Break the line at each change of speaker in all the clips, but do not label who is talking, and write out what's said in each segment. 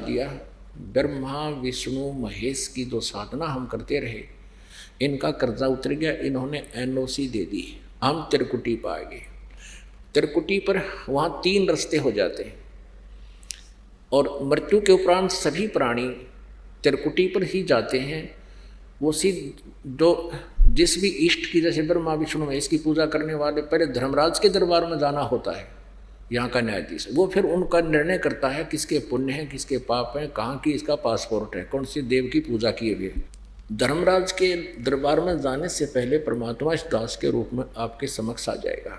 दिया, ब्रह्मा विष्णु महेश की जो साधना हम करते रहे, इनका कर्जा उतर गया, इन्होंने एनओसी दे दी, हम त्रिकुटी पाएंगे। त्रिकुटी पर वहाँ 3 रास्ते हो जाते हैं और मृत्यु के उपरांत सभी प्राणी त्रिकुटी पर ही जाते हैं। वो जो जिस भी इष्ट की, जैसे ब्रह्मा विष्णु महेश की पूजा करने वाले पहले धर्मराज के दरबार में जाना होता है, यहाँ का न्यायाधीश, वो फिर उनका निर्णय करता है किसके पुण्य हैं किसके पाप हैं, कहाँ की इसका पासपोर्ट है, कौन सी देव की पूजा किए हुए। धर्मराज के दरबार में जाने से पहले परमात्मा इस दास के रूप में आपके समक्ष आ जाएगा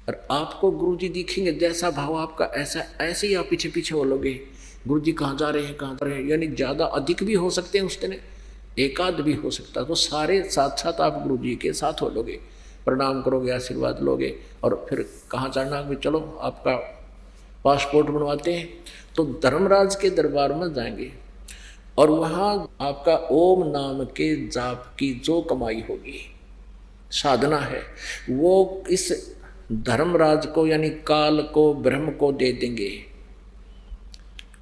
और आपको गुरु जी दिखेंगे, जैसा भाव आपका ऐसा, ऐसे ही आप पीछे पीछे बोलोगे गुरु जी कहाँ जा रहे हैं कहाँ जा रहे हैं। यानी ज़्यादा अधिक भी हो सकते हैं उस दिन, एकाध भी हो सकता, तो सारे साथ साथ आप गुरु जी के साथ हो लोगे, प्रणाम करोगे, आशीर्वाद लोगे और फिर कहाँ जाना भी, चलो आपका पासपोर्ट बनवाते हैं। तो धर्मराज के दरबार में जाएंगे और वहाँ आपका ओम नाम के जाप की जो कमाई होगी, साधना है, वो इस धर्मराज को यानी काल को, ब्रह्म को दे देंगे,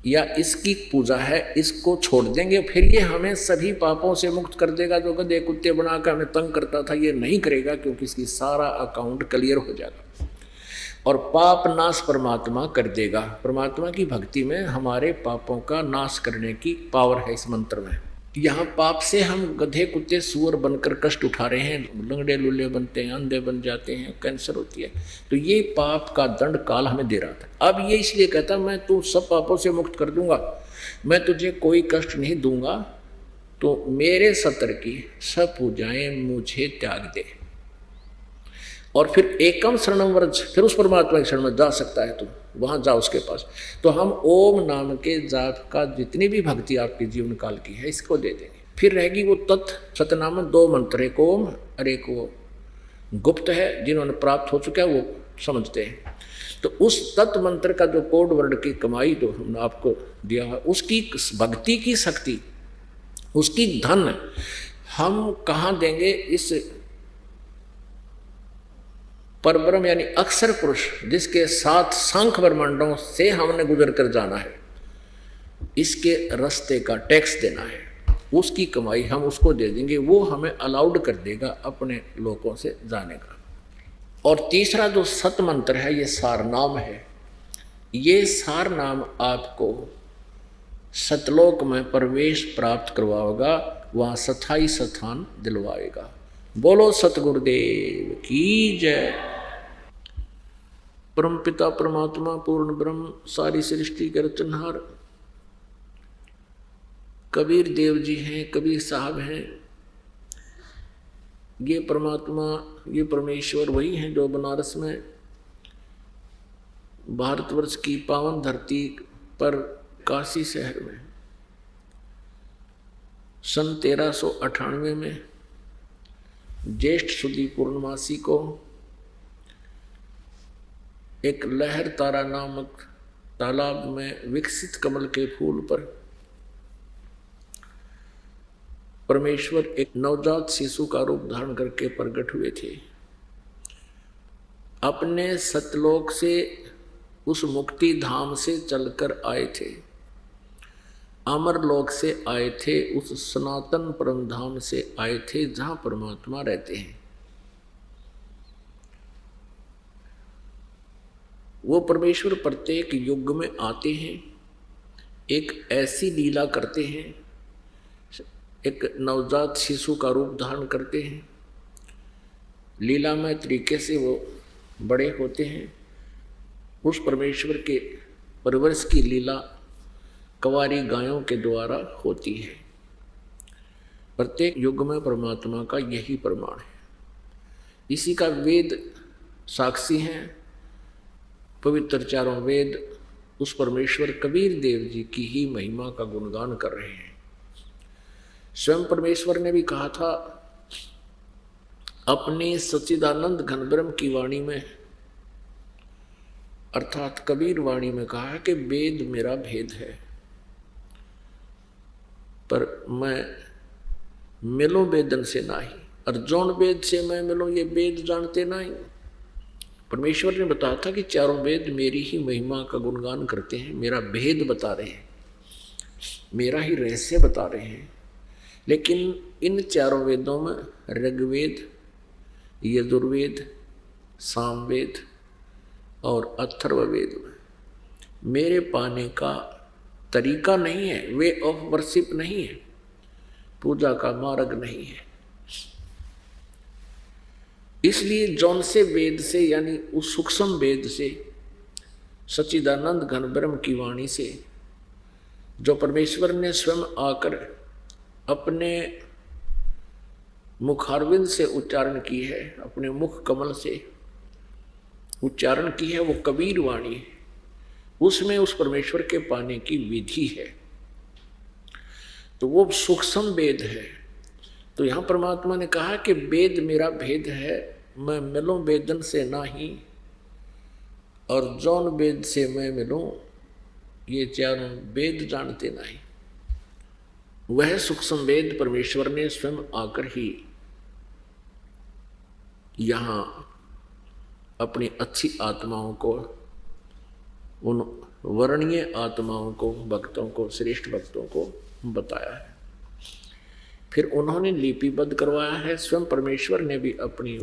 या इसकी पूजा है इसको छोड़ देंगे। फिर ये हमें सभी पापों से मुक्त कर देगा। जो गधे कुत्ते बनाकर हमें तंग करता था ये नहीं करेगा, क्योंकि इसकी सारा अकाउंट क्लियर हो जाएगा और पाप नाश परमात्मा कर देगा। परमात्मा की भक्ति में हमारे पापों का नाश करने की पावर है इस मंत्र में। यहाँ पाप से हम गधे कुत्ते सूअर बनकर कष्ट उठा रहे हैं, लंगड़े लुल्ले बनते हैं, अंधे बन जाते हैं, कैंसर होती है, तो ये पाप का दंड काल हमें दे रहा था। अब ये इसलिए कहता मैं तू सब पापों से मुक्त कर दूंगा, मैं तुझे कोई कष्ट नहीं दूंगा, तो मेरे सत्र की सब पूजाएं मुझे त्याग दे। और फिर एकम शरणम व्रज, फिर उस परमात्मा के शरण में जा सकता है, तुम वहां जाओ उसके पास। तो हम ओम नाम के जाप का जितनी भी भक्ति आपके जीवन काल की है इसको दे देंगे। फिर रहेगी वो तत् सतनाम 2 मंत्र, एक ओम और एक वो गुप्त है, जिन्होंने प्राप्त हो चुका है वो समझते हैं। तो उस तत् मंत्र का जो कोड वर्ड की कमाई जो हमने आपको दिया है, उसकी भक्ति की शक्ति, उसकी धन हम कहाँ देंगे? इस परब्रह्म यानी अक्षर पुरुष जिसके साथ सांख्य ब्रह्मांडों से हमने गुजर कर जाना है, इसके रास्ते का टैक्स देना है, उसकी कमाई हम उसको दे देंगे, वो हमें अलाउड कर देगा अपने लोगों से जाने का। और तीसरा जो सत मंत्र है ये सार नाम है। ये सार नाम आपको सतलोक में प्रवेश प्राप्त करवाएगा, वहाँ स्थायी स्थान दिलवाएगा। बोलो सतगुरुदेव की जय। परमपिता परमात्मा पूर्ण ब्रह्म सारी सृष्टि के रचनहार कबीर देव जी हैं, कबीर साहब हैं। ये परमात्मा, ये परमेश्वर वही हैं जो बनारस में भारतवर्ष की पावन धरती पर काशी शहर में सन 1398 में ज्येष्ठ सुदी पूर्णमासी को एक लहर तारा नामक तालाब में विकसित कमल के फूल पर परमेश्वर एक नवजात शिशु का रूप धारण करके प्रकट हुए थे। अपने सतलोक से, उस मुक्ति धाम से चलकर आए थे, अमर लोक से आए थे, उस सनातन परम धाम से आए थे जहां परमात्मा रहते हैं। वो परमेश्वर प्रत्येक युग में आते हैं, एक ऐसी लीला करते हैं, एक नवजात शिशु का रूप धारण करते हैं, लीलामय तरीके से वो बड़े होते हैं। उस परमेश्वर के परवरिश की लीला कवारी गायों के द्वारा होती है। प्रत्येक युग में परमात्मा का यही प्रमाण है। इसी का वेद साक्षी हैं। पवित्र चारों वेद उस परमेश्वर कबीर देव जी की ही महिमा का गुणगान कर रहे हैं। स्वयं परमेश्वर ने भी कहा था अपनी सच्चिदानंद घन ब्रह्म की वाणी में, अर्थात कबीर वाणी में कहा है कि वेद मेरा भेद है, पर मैं मिलो वेदन से नाही, और जौन वेद से मैं मिलो ये वेद जानते नहीं। परमेश्वर ने बताया था कि चारों वेद मेरी ही महिमा का गुणगान करते हैं, मेरा भेद बता रहे हैं। मेरा ही रहस्य बता रहे हैं। लेकिन इन चारों वेदों में ऋग्वेद, यजुर्वेद, सामवेद और अथर्ववेद में मेरे पाने का तरीका नहीं है, वे ऑफ वर्शिप नहीं है, पूजा का मार्ग नहीं है। इसलिए जौन से वेद से, यानी उस सूक्ष्म वेद से, सच्चिदानंद घन ब्रह्म की वाणी से, जो परमेश्वर ने स्वयं आकर अपने मुखारविंद से उच्चारण की है, अपने मुख कमल से उच्चारण की है, वो कबीर वाणी है। उसमें उस परमेश्वर के पाने की विधि है, तो वो सूक्ष्म वेद है। तो यहाँ परमात्मा ने कहा कि वेद मेरा भेद है, मैं मिलूं वेदन से नाही, और जौन वेद से मैं मिलूं ये चारों वेद जानते नहीं। वह सूक्ष्म वेद परमेश्वर ने स्वयं आकर ही यहाँ अपनी अच्छी आत्माओं को, उन वर्णीय आत्माओं को, भक्तों को, श्रेष्ठ भक्तों को बताया है। फिर उन्होंने लिपिबद्ध करवाया है, स्वयं परमेश्वर ने भी अपनी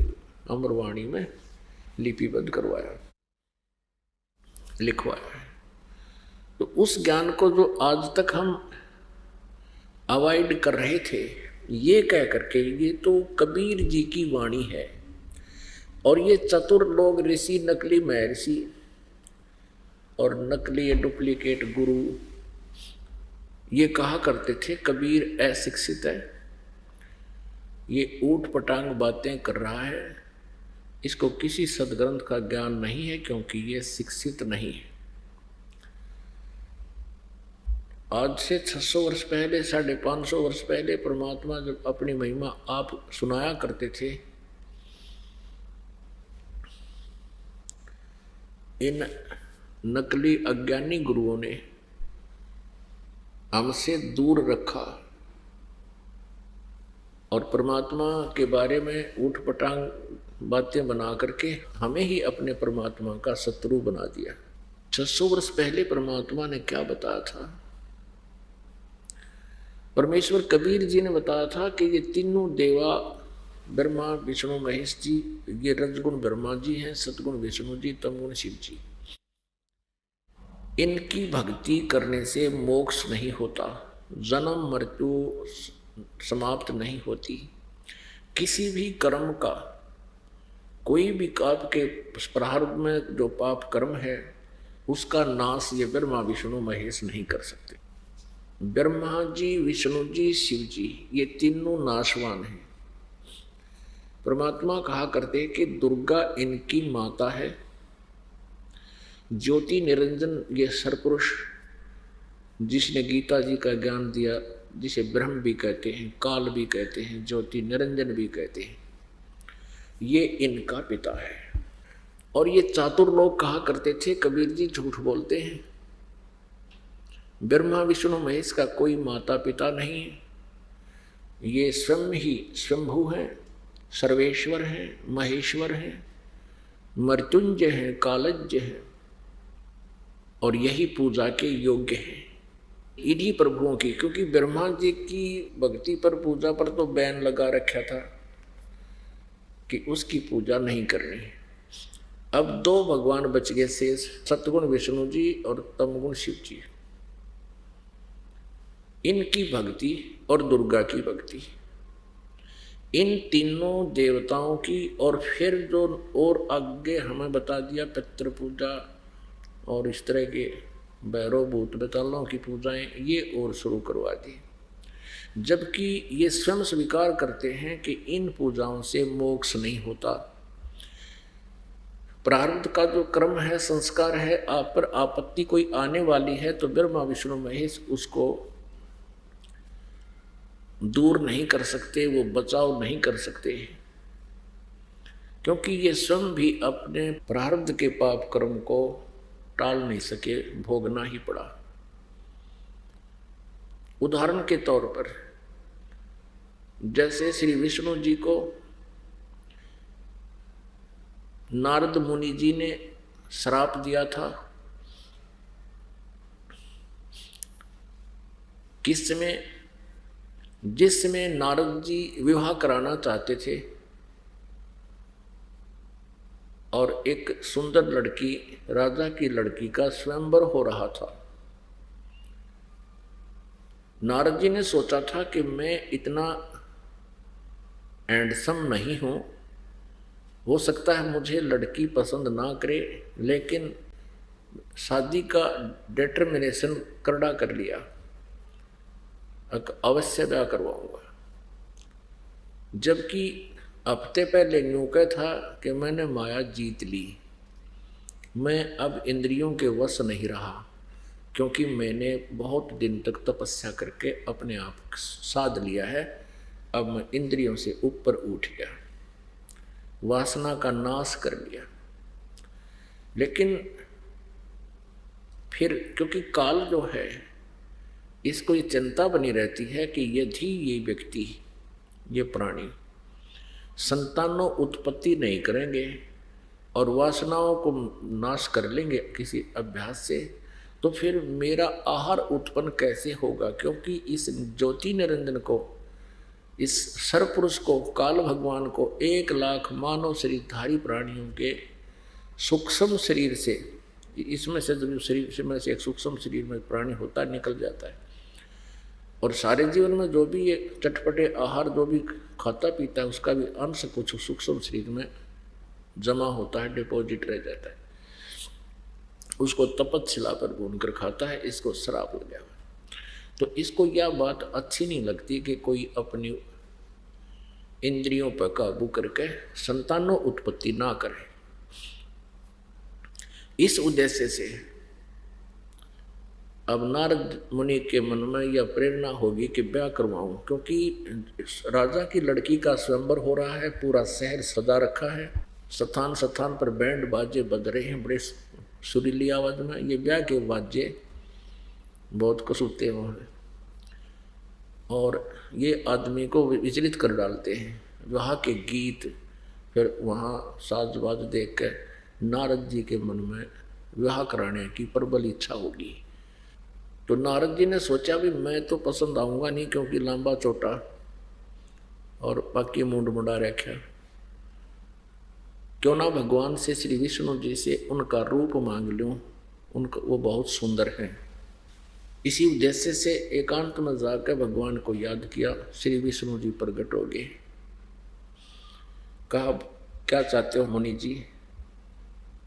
अमरवाणी में लिपिबद्ध करवाया, लिखवाया है। तो उस ज्ञान को जो आज तक हम अवॉइड कर रहे थे, ये कह करके ये तो कबीर जी की वाणी है। और ये चतुर लोग, ऋषि, नकली महर्षि और नकली डुप्लीकेट गुरु, ये कहा करते थे कबीर अशिक्षित है, ये ऊट पटांग बातें कर रहा है, इसको किसी सदग्रंथ का ज्ञान नहीं है, क्योंकि ये शिक्षित नहीं है। आज से 600 वर्ष पहले, 550 वर्ष पहले परमात्मा जब अपनी महिमा आप सुनाया करते थे, इन नकली अज्ञानी गुरुओं ने हमसे दूर रखा और परमात्मा के बारे में ऊट पटांग बातें बना करके हमें ही अपने परमात्मा का शत्रु बना दिया। 600 वर्ष पहले परमात्मा ने क्या बताया था? परमेश्वर कबीर जी ने बताया था कि ये तीनों देवा, ब्रह्मा, विष्णु, महेश जी, ये रजगुण ब्रह्मा जी हैं, सतगुण विष्णु जी, तमगुण शिव जी। इनकी भक्ति करने से मोक्ष नहीं होता, जन्म मृत्यु समाप्त नहीं होती। किसी भी कर्म का, कोई भी पाप के प्रारब्ध में जो पाप कर्म है, उसका नाश ये ब्रह्मा, विष्णु, महेश नहीं कर सकते। ब्रह्मा जी, विष्णु जी, शिव जी, ये तीनों नाशवान हैं। परमात्मा कहा करते कि दुर्गा इनकी माता है। ज्योति निरंजन ये सरपुरुष जिसने गीता जी का ज्ञान दिया, जिसे ब्रह्म भी कहते हैं, काल भी कहते हैं, ज्योति निरंजन भी कहते हैं, ये इनका पिता है। और ये चातुर लोग कहा करते थे कबीर जी झूठ बोलते हैं, ब्रह्मा, विष्णु, महेश का कोई माता पिता नहीं है, ये स्वयं ही स्वयंभू हैं, सर्वेश्वर हैं, महेश्वर हैं, मृत्युंजय हैं, कालज्ञ हैं, और यही पूजा के योग्य हैं इन्हीं प्रभुओं की। क्योंकि ब्रह्मा जी की भक्ति पर, पूजा पर तो बैन लगा रखा था कि उसकी पूजा नहीं करनी। अब दो भगवान बच गए शेष, सतगुण विष्णु जी और तमगुण शिव जी। इनकी भक्ति और दुर्गा की भक्ति, इन तीनों देवताओं की, और फिर जो और आगे हमें बता दिया पितृ पूजा और इस तरह के भैरव भूत बेतालों की पूजाएं, ये और शुरू करवा दी। जबकि ये स्वयं स्वीकार करते हैं कि इन पूजाओं से मोक्ष नहीं होता। प्रारब्ध का जो क्रम है, संस्कार है, आप पर आपत्ति कोई आने वाली है तो ब्रह्मा, विष्णु, महेश उसको दूर नहीं कर सकते, वो बचाव नहीं कर सकते, क्योंकि ये स्वयं भी अपने प्रारब्ध के पाप कर्म को टाल नहीं सके, भोगना ही पड़ा। उदाहरण के तौर पर जैसे श्री विष्णु जी को नारद मुनि जी ने श्राप दिया था किसमें? जिसमें नारद जी विवाह कराना चाहते थे और एक सुंदर लड़की, राजा की लड़की का स्वयंवर हो रहा था। नारद जी ने सोचा था कि मैं इतना हैंडसम नहीं हूं, हो सकता है मुझे लड़की पसंद ना करे, लेकिन शादी का डिटर्मिनेशन करड़ा कर लिया, अवश्य ब्याह करवाऊंगा। जबकि हफ्ते पहले यूं कहा था कि मैंने माया जीत ली, मैं अब इंद्रियों के वश नहीं रहा, क्योंकि मैंने बहुत दिन तक तपस्या करके अपने आप साध लिया है। अब मैं इंद्रियों से ऊपर उठ गया, वासना का नाश कर लिया। लेकिन फिर क्योंकि काल जो है, इसको ये चिंता बनी रहती है कि यदि ये व्यक्ति, ये प्राणी संतानों उत्पत्ति नहीं करेंगे और वासनाओं को नाश कर लेंगे किसी अभ्यास से, तो फिर मेरा आहार उत्पन्न कैसे होगा? क्योंकि इस ज्योति निरंजन को, इस सर्वपुरुष को, काल भगवान को 1 लाख मानव शरीरधारी प्राणियों के सूक्ष्म शरीर से, इसमें से जो शरीर में से एक सूक्ष्म शरीर में प्राणी होता है निकल जाता है, और सारे जीवन में जो भी ये चटपटे आहार जो भी खाता पीता है उसका भी अंश कुछ सूक्ष्म शरीर में जमा होता है, डिपॉजिट रह जाता है, उसको तपतशिला पर भूनकर खाता है। इसको श्राप लग गया। तो इसको यह बात अच्छी नहीं लगती कि कोई अपनी इंद्रियों पर काबू करके संतानों उत्पत्ति ना करे। इस उद्देश्य से अब नारद मुनि के मन में यह प्रेरणा होगी कि ब्याह करवाऊं, क्योंकि राजा की लड़की का स्वयंवर हो रहा है, पूरा शहर सजा रखा है, स्थान स्थान पर बैंड बाजे बज रहे हैं बड़े सुरीली आवाज में। ये ब्याह के बाजे बहुत कसूते हुए हैं और ये आदमी को विचलित कर डालते हैं। वहाँ के गीत, फिर वहाँ साज बाज देख कर नारद जी के मन में विवाह कराने की प्रबल इच्छा होगी। तो नारद जी ने सोचा भी मैं तो पसंद आऊँगा नहीं, क्योंकि लंबा चौटा और बाकी मुंड मुंडा रखा, क्यों ना भगवान से, श्री विष्णु जी से उनका रूप मांग लूँ, उनका वो बहुत सुंदर हैं। इसी उद्देश्य से एकांत में जाकर भगवान को याद किया। श्री विष्णु जी प्रकट हो गए, कहा क्या चाहते हो मुनि जी?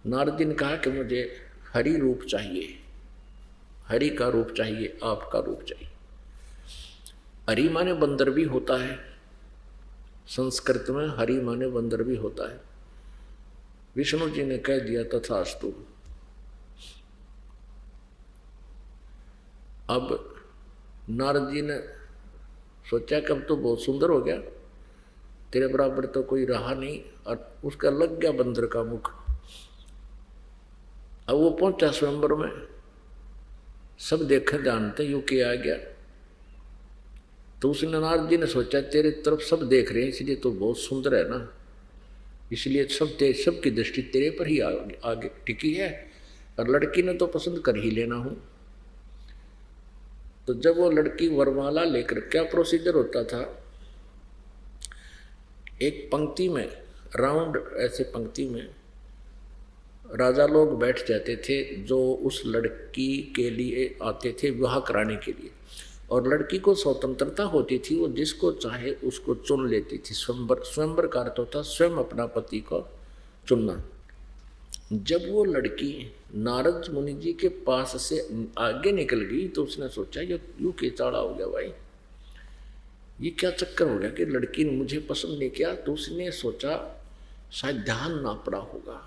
नारद जी ने कहा कि मुझे हरि रूप चाहिए, हरि का रूप चाहिए, आपका रूप चाहिए। हरि माने बंदर भी होता है, संस्कृत में हरि माने बंदर भी होता है। विष्णु जी ने कह दिया तथास्तु। अब नारद जी ने सोचा कि अब तो बहुत सुंदर हो गया, तेरे बराबर तो कोई रहा नहीं, और उसका लग गया बंदर का मुख। अब वो पहुंचा स्वयंवर में, सब देखे जानते यूं के आ गया। तो उसने, नारद जी ने सोचा तेरे तरफ सब देख रहे हैं, इसलिए तो बहुत सुंदर है ना, इसलिए सबकी दृष्टि तेरे पर ही आगे टिकी है, और लड़की ने तो पसंद कर ही लेना हूं। तो जब वो लड़की वरमाला लेकर, क्या प्रोसीजर होता था, एक पंक्ति में, राउंड ऐसे पंक्ति में राजा लोग बैठ जाते थे जो उस लड़की के लिए आते थे विवाह कराने के लिए, और लड़की को स्वतंत्रता होती थी, वो जिसको चाहे उसको चुन लेती थी। स्वयंवर का अर्थ होता स्वयं अपना पति को चुनना। जब वो लड़की नारद मुनि जी के पास से आगे निकल गई तो उसने सोचा ये यूँ के चाड़ा हो गया भाई, ये क्या चक्कर हो गया कि लड़की ने मुझे पसंद नहीं किया। तो उसने सोचा शायद ध्यान ना पड़ा होगा,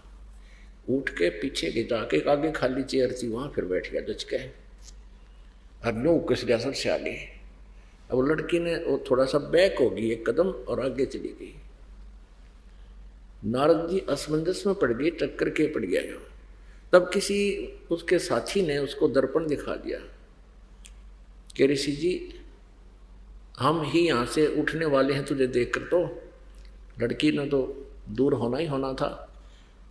उठ के पीछे के जाके, आगे खाली चेयर थी वहाँ फिर बैठ गया जच के, और नो कस गया सबसे आगे। अब लड़की ने वो थोड़ा सा बैक हो गई एक कदम और आगे चली गई। नारद जी असमंजस में पड़ गए, चक्कर के पड़ गया। तब किसी उसके साथी ने उसको दर्पण दिखा दिया कि ऋषि जी हम ही यहाँ से उठने वाले हैं तुझे देखकर। तो लड़की ने तो दूर होना ही होना था।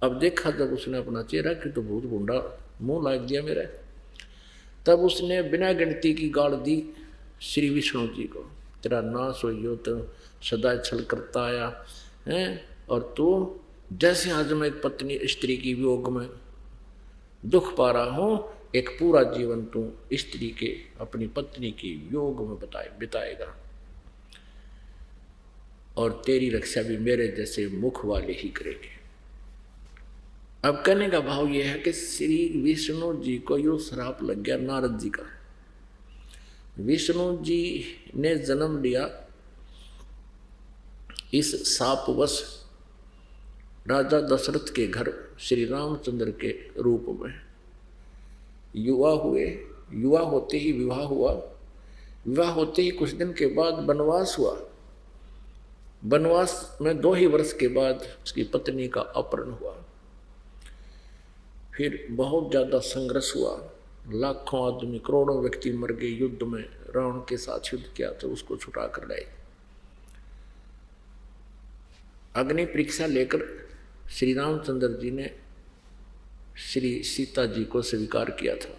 अब देखा जब उसने अपना चेहरा कि तो भूत भूंडा मुंह लाग दिया मेरा, तब उसने बिना गिनती की गाड़ दी श्री विष्णु जी को, तेरा नाश हो यो तो सदा छल करता आया है, और तू जैसे आज मैं एक पत्नी स्त्री की वियोग में दुख पा रहा हूँ, एक पूरा जीवन तू स्त्री के अपनी पत्नी की वियोग में बिताएगा, और तेरी रक्षा भी मेरे जैसे मुख वाले ही करेंगे। अब कहने का भाव यह है कि श्री विष्णु जी को यो श्राप लग गया नारद जी का। विष्णु जी ने जन्म लिया इस शापवश राजा दशरथ के घर श्री रामचंद्र के रूप में। युवा हुए, युवा होते ही विवाह हुआ, विवाह होते ही कुछ दिन के बाद वनवास हुआ। वनवास में 2 ही वर्ष के बाद उसकी पत्नी का अपहरण हुआ। फिर बहुत ज़्यादा संघर्ष हुआ, लाखों आदमी, करोड़ों व्यक्ति मर गए युद्ध में। रावण के साथ युद्ध किया तो उसको छुटा कर लाए। अग्नि परीक्षा लेकर श्री रामचंद्र जी ने श्री सीता जी को स्वीकार किया था।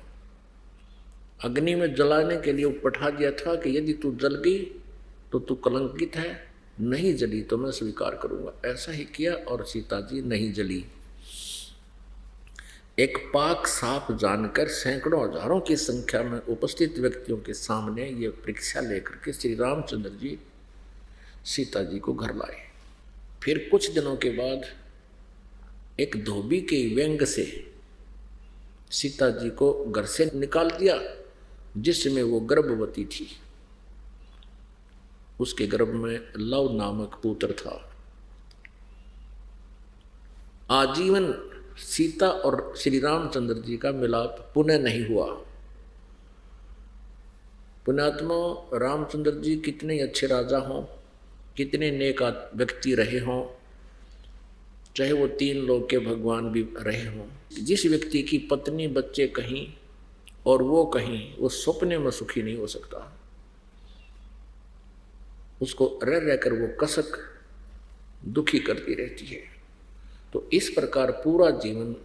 अग्नि में जलाने के लिए पठा दिया था कि यदि तू जल गई तो तू कलंकित है, नहीं जली तो मैं स्वीकार करूंगा। ऐसा ही किया और सीता जी नहीं जली। एक पाक साप जानकर सैकड़ों हजारों की संख्या में उपस्थित व्यक्तियों के सामने ये परीक्षा लेकर के श्री रामचंद्र जी सीता जी को घर लाए। फिर कुछ दिनों के बाद एक धोबी के व्यंग से सीता जी को घर से निकाल दिया, जिसमें वो गर्भवती थी। उसके गर्भ में लव नामक पुत्र था। आजीवन सीता और श्री रामचंद्र जी का मिलाप पुनः नहीं हुआ। पुण्यात्मा रामचंद्र जी कितने अच्छे राजा हों, कितने नेक व्यक्ति रहे हों, चाहे वो 3 लोक के भगवान भी रहे हों, जिस व्यक्ति की पत्नी बच्चे कहीं और वो कहीं, वो सपने में सुखी नहीं हो सकता। उसको रह रहकर वो कसक दुखी करती रहती है। तो इस प्रकार पूरा जीवन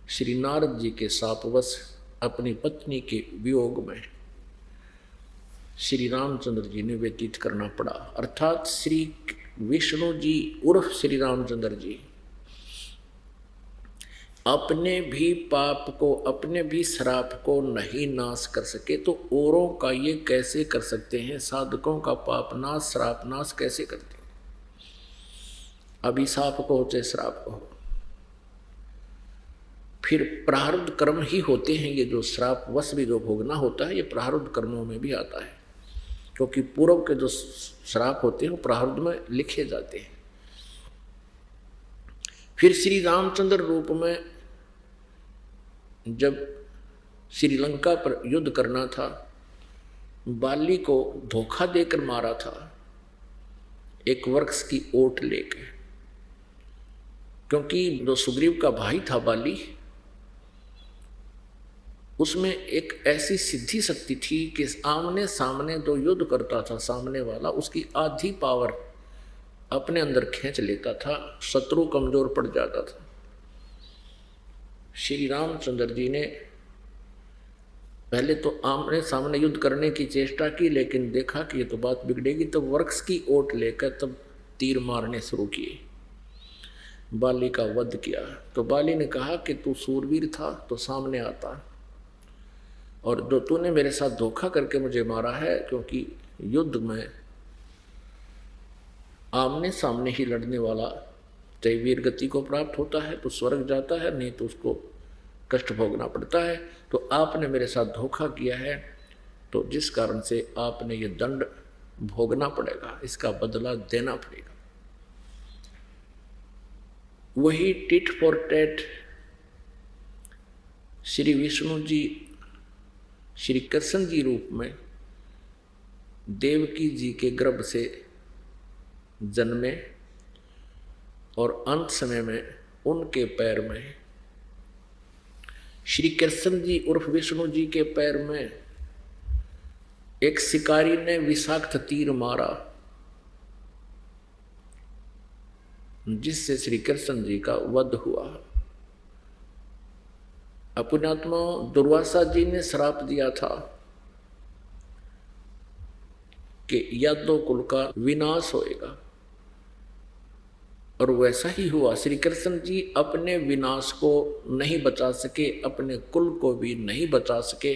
श्री नारद जी के शापवश अपनी पत्नी के वियोग में श्री रामचंद्र जी ने व्यतीत करना पड़ा। अर्थात श्री विष्णु जी उर्फ श्री रामचंद्र जी अपने भी पाप को, अपने भी श्राप को नहीं नाश कर सके तो औरों का ये कैसे कर सकते हैं? साधकों का पाप नाश, श्राप नाश कैसे करते हैं? अभिशाप को हो चाहे श्राप को हो, फिर प्रारब्ध कर्म ही होते हैं। ये जो श्राप वश भी जो भोगना होता है, ये प्रारब्ध कर्मों में भी आता है, क्योंकि पूर्व के जो श्राप होते हैं वो प्रारब्ध में लिखे जाते हैं। फिर श्री रामचंद्र रूप में जब श्रीलंका पर युद्ध करना था, बाली को धोखा देकर मारा था एक वृक्ष की ओट लेकर, क्योंकि जो सुग्रीव का भाई था बाली, उसमें एक ऐसी सिद्धि शक्ति थी कि आमने सामने जो युद्ध करता था सामने वाला, उसकी आधी पावर अपने अंदर खींच लेता था, शत्रु कमजोर पड़ जाता था। श्री रामचंद्र जी ने पहले तो आमने सामने युद्ध करने की चेष्टा की, लेकिन देखा कि ये तो बात बिगड़ेगी, तो वृक्ष की ओट लेकर तब तीर मारने शुरू किए, बाली का वध किया। तो बाली ने कहा कि तू सूरवीर था तो सामने आता, और जो तूने मेरे साथ धोखा करके मुझे मारा है, क्योंकि युद्ध में आमने सामने ही लड़ने वाला चाहे वीर गति को प्राप्त होता है तो स्वर्ग जाता है, नहीं तो उसको कष्ट भोगना पड़ता है। तो आपने मेरे साथ धोखा किया है, तो जिस कारण से आपने ये दंड भोगना पड़ेगा, इसका बदला देना पड़ेगा। वही tit for tat Shri Vishnu ji Shri Krishna ji रूप में देवकी जी के गर्भ से जन्मे, और अंत समय में उनके पैर में श्री कृष्ण जी उर्फ विष्णु जी के पैर में एक शिकारी ने विषाक्त तीर मारा, जिससे श्री कृष्ण जी का वध हुआ। अपनात्मा दुर्वासा जी ने श्राप दिया था कि यादव कुल का विनाश होएगा। और वैसा ही हुआ। श्री कृष्ण जी अपने विनाश को नहीं बचा सके, अपने कुल को भी नहीं बचा सके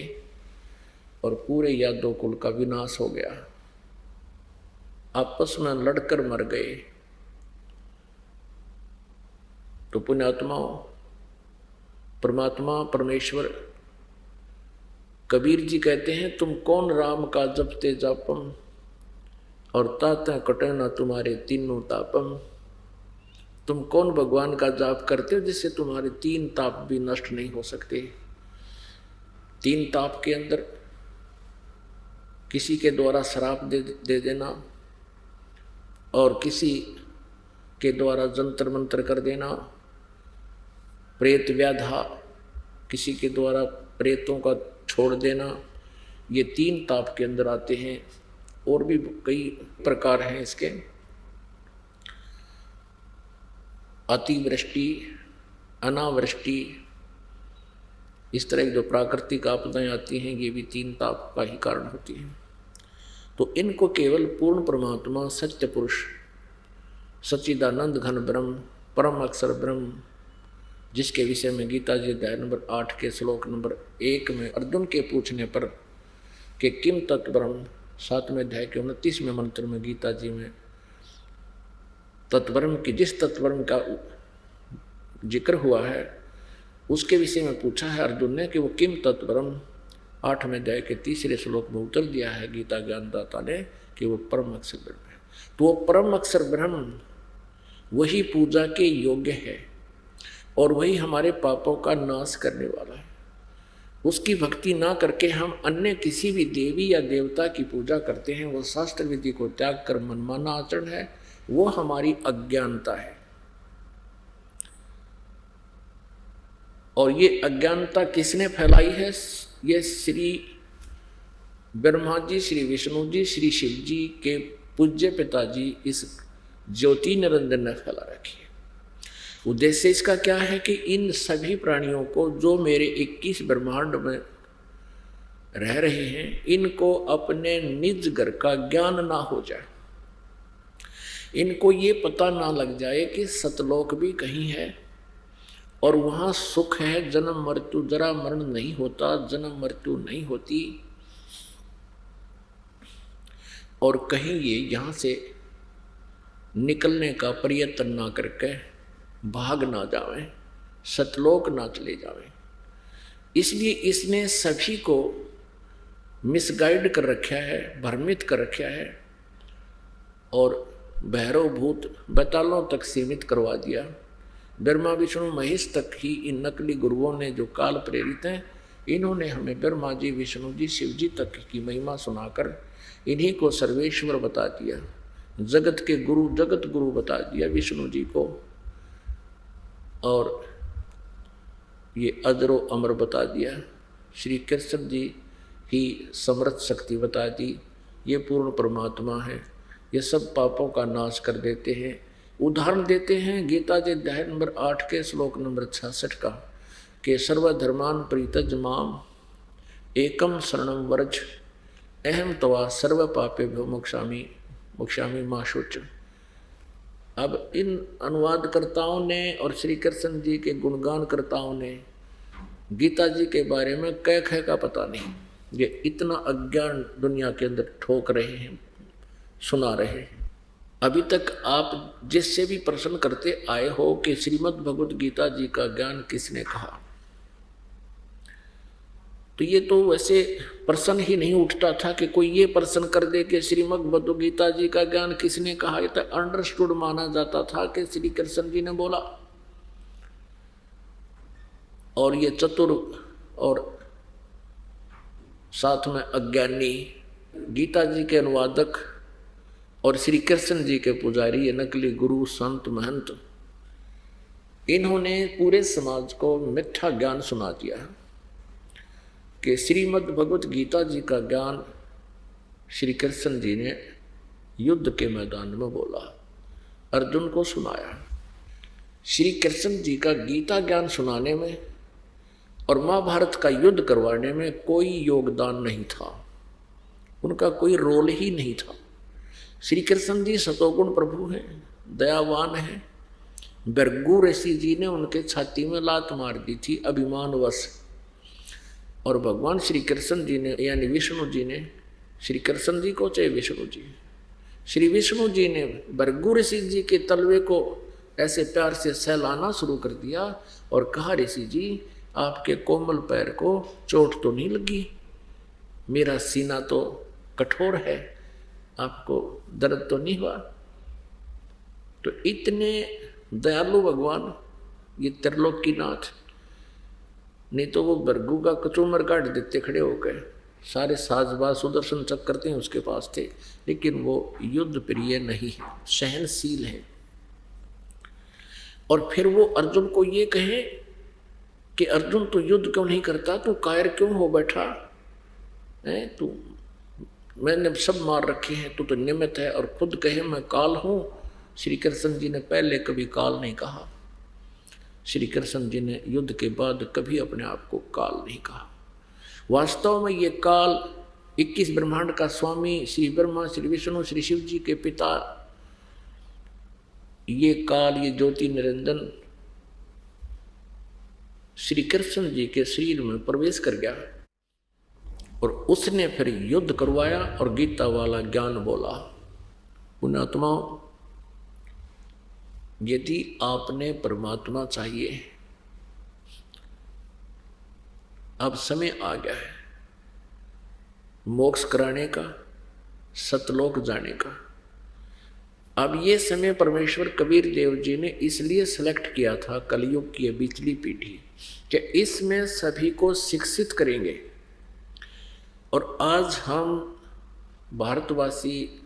और पूरे यादव कुल का विनाश हो गया। आपस में लड़कर मर गए। तो पुण्यात्माओं, परमात्मा परमेश्वर कबीर जी कहते हैं, तुम कौन राम का जपते जापम और ताता कटे ना तुम्हारे तीनों तापम। तुम कौन भगवान का जाप करते हो जिससे तुम्हारे तीन ताप भी नष्ट नहीं हो सकते। तीन ताप के अंदर किसी के द्वारा श्राप दे देना और किसी के द्वारा जंतर मंत्र कर देना, प्रेत व्याधा, किसी के द्वारा प्रेतों का छोड़ देना, ये तीन ताप के अंदर आते हैं। और भी कई प्रकार हैं इसके। अतिवृष्टि, अनावृष्टि, इस तरह की जो प्राकृतिक आपदाएं आती हैं ये भी तीन ताप का ही कारण होती हैं। तो इनको केवल पूर्ण परमात्मा, सत्य पुरुष, सच्चिदानंद घन ब्रह्म, परम अक्षर ब्रह्म, जिसके विषय में गीता जी अध्याय नंबर 8 के श्लोक नंबर 1 में अर्जुन के पूछने पर कि किम तत्ब्रह्म, 7वें अध्याय के 29वें मंत्र में गीता जी में तत्ब्रह्म की, जिस तत्ब्रह्म का जिक्र हुआ है उसके विषय में पूछा है अर्जुन ने कि वो किम तत्ब्रह्म, 8वें अध्याय के 3रे श्लोक में उत्तर दिया है गीता ज्ञानदाता ने कि वो परम अक्षर ब्रह्म है। तो वो परम अक्षर ब्रह्म वही पूजा के योग्य है और वही हमारे पापों का नाश करने वाला है। उसकी भक्ति ना करके हम अन्य किसी भी देवी या देवता की पूजा करते हैं, वो शास्त्र विधि को त्याग कर मनमाना आचरण है, वो हमारी अज्ञानता है। और ये अज्ञानता किसने फैलाई है? ये श्री ब्रह्मा जी, श्री विष्णु जी, श्री शिव जी के पूज्य पिताजी इस ज्योति निरंजन ने फैला रखी है। उद्देश्य इसका क्या है कि इन सभी प्राणियों को जो मेरे 21 ब्रह्मांड में रह रहे हैं, इनको अपने निज घर का ज्ञान ना हो जाए, इनको ये पता ना लग जाए कि सतलोक भी कहीं है और वहाँ सुख है, जन्म मृत्यु, जरा मरण नहीं होता, जन्म मृत्यु नहीं होती, और कहीं ये यहाँ से निकलने का प्रयत्न ना करके भाग ना जावें, सतलोक ना चले जावें। इसलिए इसने सभी को मिसगाइड कर रखा है, भ्रमित कर रखा है और भैरव भूत बैतालों तक सीमित करवा दिया। ब्रह्मा विष्णु महेश तक ही इन नकली गुरुओं ने, जो काल प्रेरित हैं, इन्होंने हमें ब्रह्मा जी, विष्णु जी, शिव जी तक की महिमा सुनाकर इन्हीं को सर्वेश्वर बता दिया, जगत के गुरु, जगत गुरु बता दिया विष्णु जी को, और ये अजरो अमर बता दिया। श्री कृष्ण जी ही समर्थ शक्ति बता दी, ये पूर्ण परमात्मा है, ये सब पापों का नाश कर देते हैं। उदाहरण देते हैं गीता जी अध्याय नंबर 8 के श्लोक नंबर 66 का कि सर्वधर्मान परित्यज माम एकम शरणम व्रज अहम तवा सर्व पापेभ्यो मोक्षामि मा शुच। अब इन अनुवादकर्ताओं ने और श्री कृष्ण जी के गुणगानकर्ताओं ने गीता जी के बारे में कह कह का पता नहीं, ये इतना अज्ञान दुनिया के अंदर ठोक रहे हैं, सुना रहे हैं। अभी तक आप जिससे भी प्रश्न करते आए हो कि श्रीमद् भगवद गीता जी का ज्ञान किसने कहा, तो ये तो वैसे प्रश्न ही नहीं उठता था कि कोई ये प्रश्न कर दे कि श्रीमद् भगवद गीता जी का ज्ञान किसने कहा। ये तो अंडरस्टूड माना जाता था कि श्री कृष्ण जी ने बोला। और ये चतुर और साथ में अज्ञानी गीता जी के अनुवादक और श्री कृष्ण जी के पुजारी, ये नकली गुरु, संत, महंत, इन्होंने पूरे समाज को मिथ्या ज्ञान सुना दिया कि श्रीमद् भगवत गीता जी का ज्ञान श्री कृष्ण जी ने युद्ध के मैदान में बोला, अर्जुन को सुनाया। श्री कृष्ण जी का गीता ज्ञान सुनाने में और महाभारत का युद्ध करवाने में कोई योगदान नहीं था। उनका कोई रोल ही नहीं था। श्री कृष्ण जी सतोगुण प्रभु हैं, दयावान हैं। भृगु ऋषि जी ने उनके छाती में लात मार दी थी अभिमानवश, और भगवान श्री कृष्ण जी ने यानी विष्णु जी ने, श्री कृष्ण जी को चाहे विष्णु जी, श्री विष्णु जी ने भृगु ऋषि जी के तलवे को ऐसे प्यार से सहलाना शुरू कर दिया और कहा, ऋषि जी आपके कोमल पैर को चोट तो नहीं लगी, मेरा सीना तो कठोर है, आपको दर्द तो नहीं हुआ। तो इतने दयालु भगवान ये त्रिलोकीनाथ, नहीं तो वो भृगु का कचूमर काट देते खड़े होकर, सारे साजबाज सुदर्शन चक्र करते हैं उसके पास थे, लेकिन वो युद्ध प्रिय नहीं है, सहनशील है। और फिर वो अर्जुन को ये कहे कि अर्जुन तू युद्ध क्यों नहीं करता, तू कायर क्यों हो बैठा है, तू मैंने सब मार रखे हैं, तू तो निमित्त है, और खुद कहे मैं काल हूं। श्री कृष्ण जी ने पहले कभी काल नहीं कहा, श्री कृष्ण जी ने युद्ध के बाद कभी अपने आप को काल नहीं कहा। वास्तव में ये काल 21 ब्रह्मांड का स्वामी श्री ब्रह्मा, श्री विष्णु, श्री शिव जी के पिता, ये काल, ये ज्योति निरंजन श्री कृष्ण जी के शरीर में प्रवेश कर गया और उसने फिर युद्ध करवाया और गीता वाला ज्ञान बोला। पुण्यात्माओं, यदि आपने परमात्मा चाहिए, अब समय आ गया है मोक्ष कराने का, सतलोक जाने का। अब ये समय परमेश्वर कबीर देव जी ने इसलिए सेलेक्ट किया था, कलयुग की बिचली पीढ़ी, कि इसमें सभी को शिक्षित करेंगे। और आज हम भारतवासी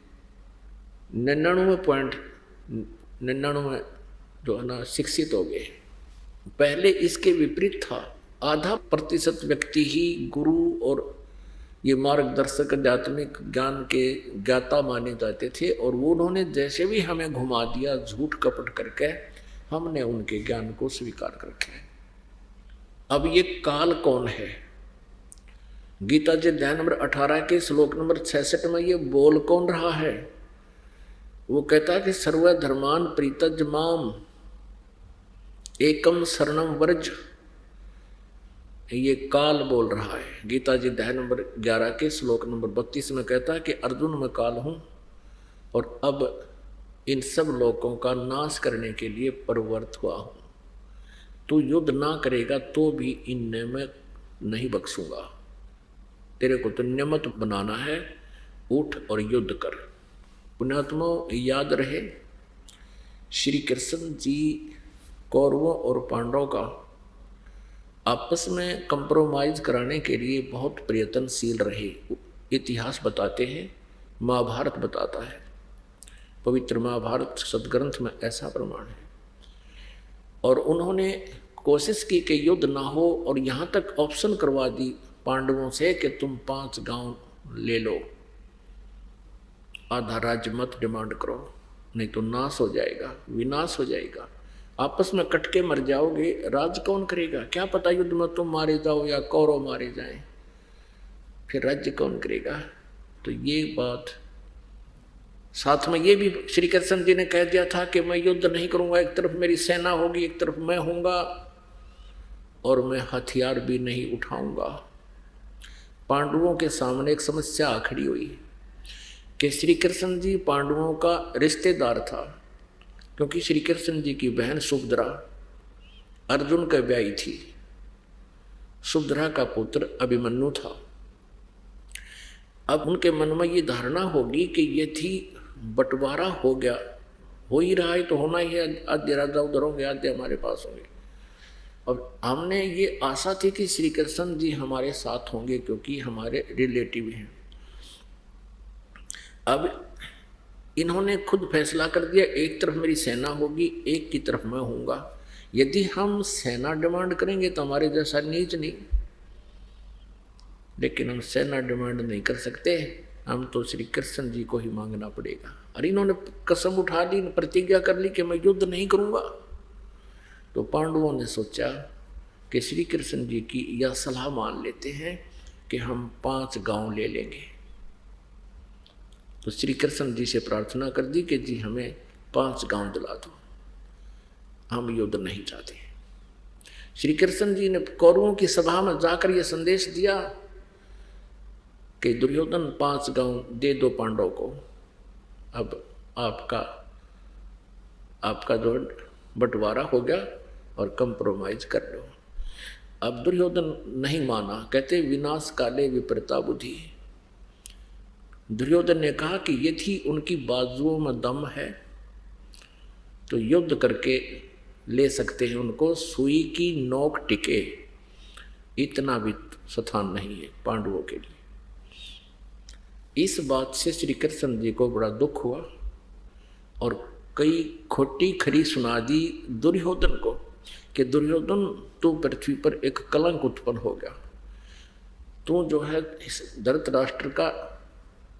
99.99 जो है ना शिक्षित हो गए। पहले इसके विपरीत था, आधा प्रतिशत व्यक्ति ही गुरु और ये मार्गदर्शक आध्यात्मिक ज्ञान के ज्ञाता माने जाते थे, और वो उन्होंने जैसे भी हमें घुमा दिया झूठ कपट करके, हमने उनके ज्ञान को स्वीकार कर रखा है। अब ये काल कौन है? गीता जी अध्याय नंबर 18 के श्लोक नंबर 66 में ये बोल कौन रहा है? वो कहता है कि सर्वधर्मान प्रीतज माम एकम शरणम व्रज। ये काल बोल रहा है। गीता जी अध्याय नंबर 11 के श्लोक नंबर 32 में कहता है कि अर्जुन मैं काल हूं और अब इन सब लोगों का नाश करने के लिए प्रवृत्त हुआ हूं। तू युद्ध ना करेगा तो भी इनने मैं नहीं बख्शूंगा, तेरे को तो नियमित बनाना है, उठ और युद्ध कर। पुण्यात्माओं, याद रहे श्री कृष्ण जी कौरवों और पांडवों का आपस में कंप्रोमाइज कराने के लिए बहुत प्रयत्नशील रहे। इतिहास बताते हैं, महाभारत बताता है, पवित्र महाभारत सदग्रंथ में ऐसा प्रमाण है। और उन्होंने कोशिश की कि युद्ध ना हो, और यहाँ तक ऑप्शन करवा दी पांडवों से कि तुम 5 गांव ले लो, आधा राज्य मत डिमांड करो, नहीं तो नाश हो जाएगा, विनाश हो जाएगा, आपस में कट के मर जाओगे, राज कौन करेगा? क्या पता युद्ध में तुम मारे जाओ या कौरव मारे जाएं, फिर राज्य कौन करेगा? तो ये बात साथ में ये भी श्री कृष्ण जी ने कह दिया था कि मैं युद्ध नहीं करूंगा, एक तरफ मेरी सेना होगी, एक तरफ मैं होऊंगा, और मैं हथियार भी नहीं उठाऊंगा। पांडवों के सामने एक समस्या खड़ी हुई कि श्री कृष्ण जी पांडवों का रिश्तेदार था, क्योंकि श्री कृष्ण जी की बहन सुभद्रा अर्जुन का ब्याही थी, सुभद्रा का पुत्र अभिमन्यु था। अब उनके मन में ये धारणा होगी कि यदि बंटवारा हो गया, हो ही रहा है तो होना ही है, आधे राजा उधर होंगे, आधे हमारे पास होंगे। अब हमने ये आशा थी कि श्री कृष्ण जी हमारे साथ होंगे, क्योंकि हमारे रिलेटिव हैं। अब इन्होंने खुद फैसला कर दिया, एक तरफ मेरी सेना होगी, एक की तरफ मैं होऊंगा। यदि हम सेना डिमांड करेंगे तो हमारे जैसा नीच नहीं, लेकिन हम सेना डिमांड नहीं कर सकते, हम तो श्री कृष्ण जी को ही मांगना पड़ेगा। और इन्होंने कसम उठा ली, प्रतिज्ञा कर ली कि मैं युद्ध नहीं करूंगा। तो पांडवों ने सोचा कि श्री कृष्ण जी की यह सलाह मान लेते हैं कि हम 5 गांव ले लेंगे। तो श्री कृष्ण जी से प्रार्थना कर दी कि जी हमें 5 गांव दिला दो, हम युद्ध नहीं चाहते। श्री कृष्ण जी ने कौरवों की सभा में जाकर यह संदेश दिया कि दुर्योधन 5 गांव दे दो पांडव को, अब आपका जो बंटवारा हो गया और कंप्रोमाइज कर लो। अब दुर्योधन नहीं माना, कहते विनाश काले विपरीता बुद्धि। दुर्योधन ने कहा कि यदि उनकी बाजुओं में दम है तो युद्ध करके ले सकते हैं उनको, सुई की नोक टिके इतना भी स्थान नहीं है पांडवों के लिए। इस बात से श्री कृष्ण जी को बड़ा दुख हुआ और कई खोटी खरी सुना दी दुर्योधन को कि दुर्योधन तू पृथ्वी पर एक कलंक उत्पन्न हो गया, तू जो है इस धृतराष्ट्र का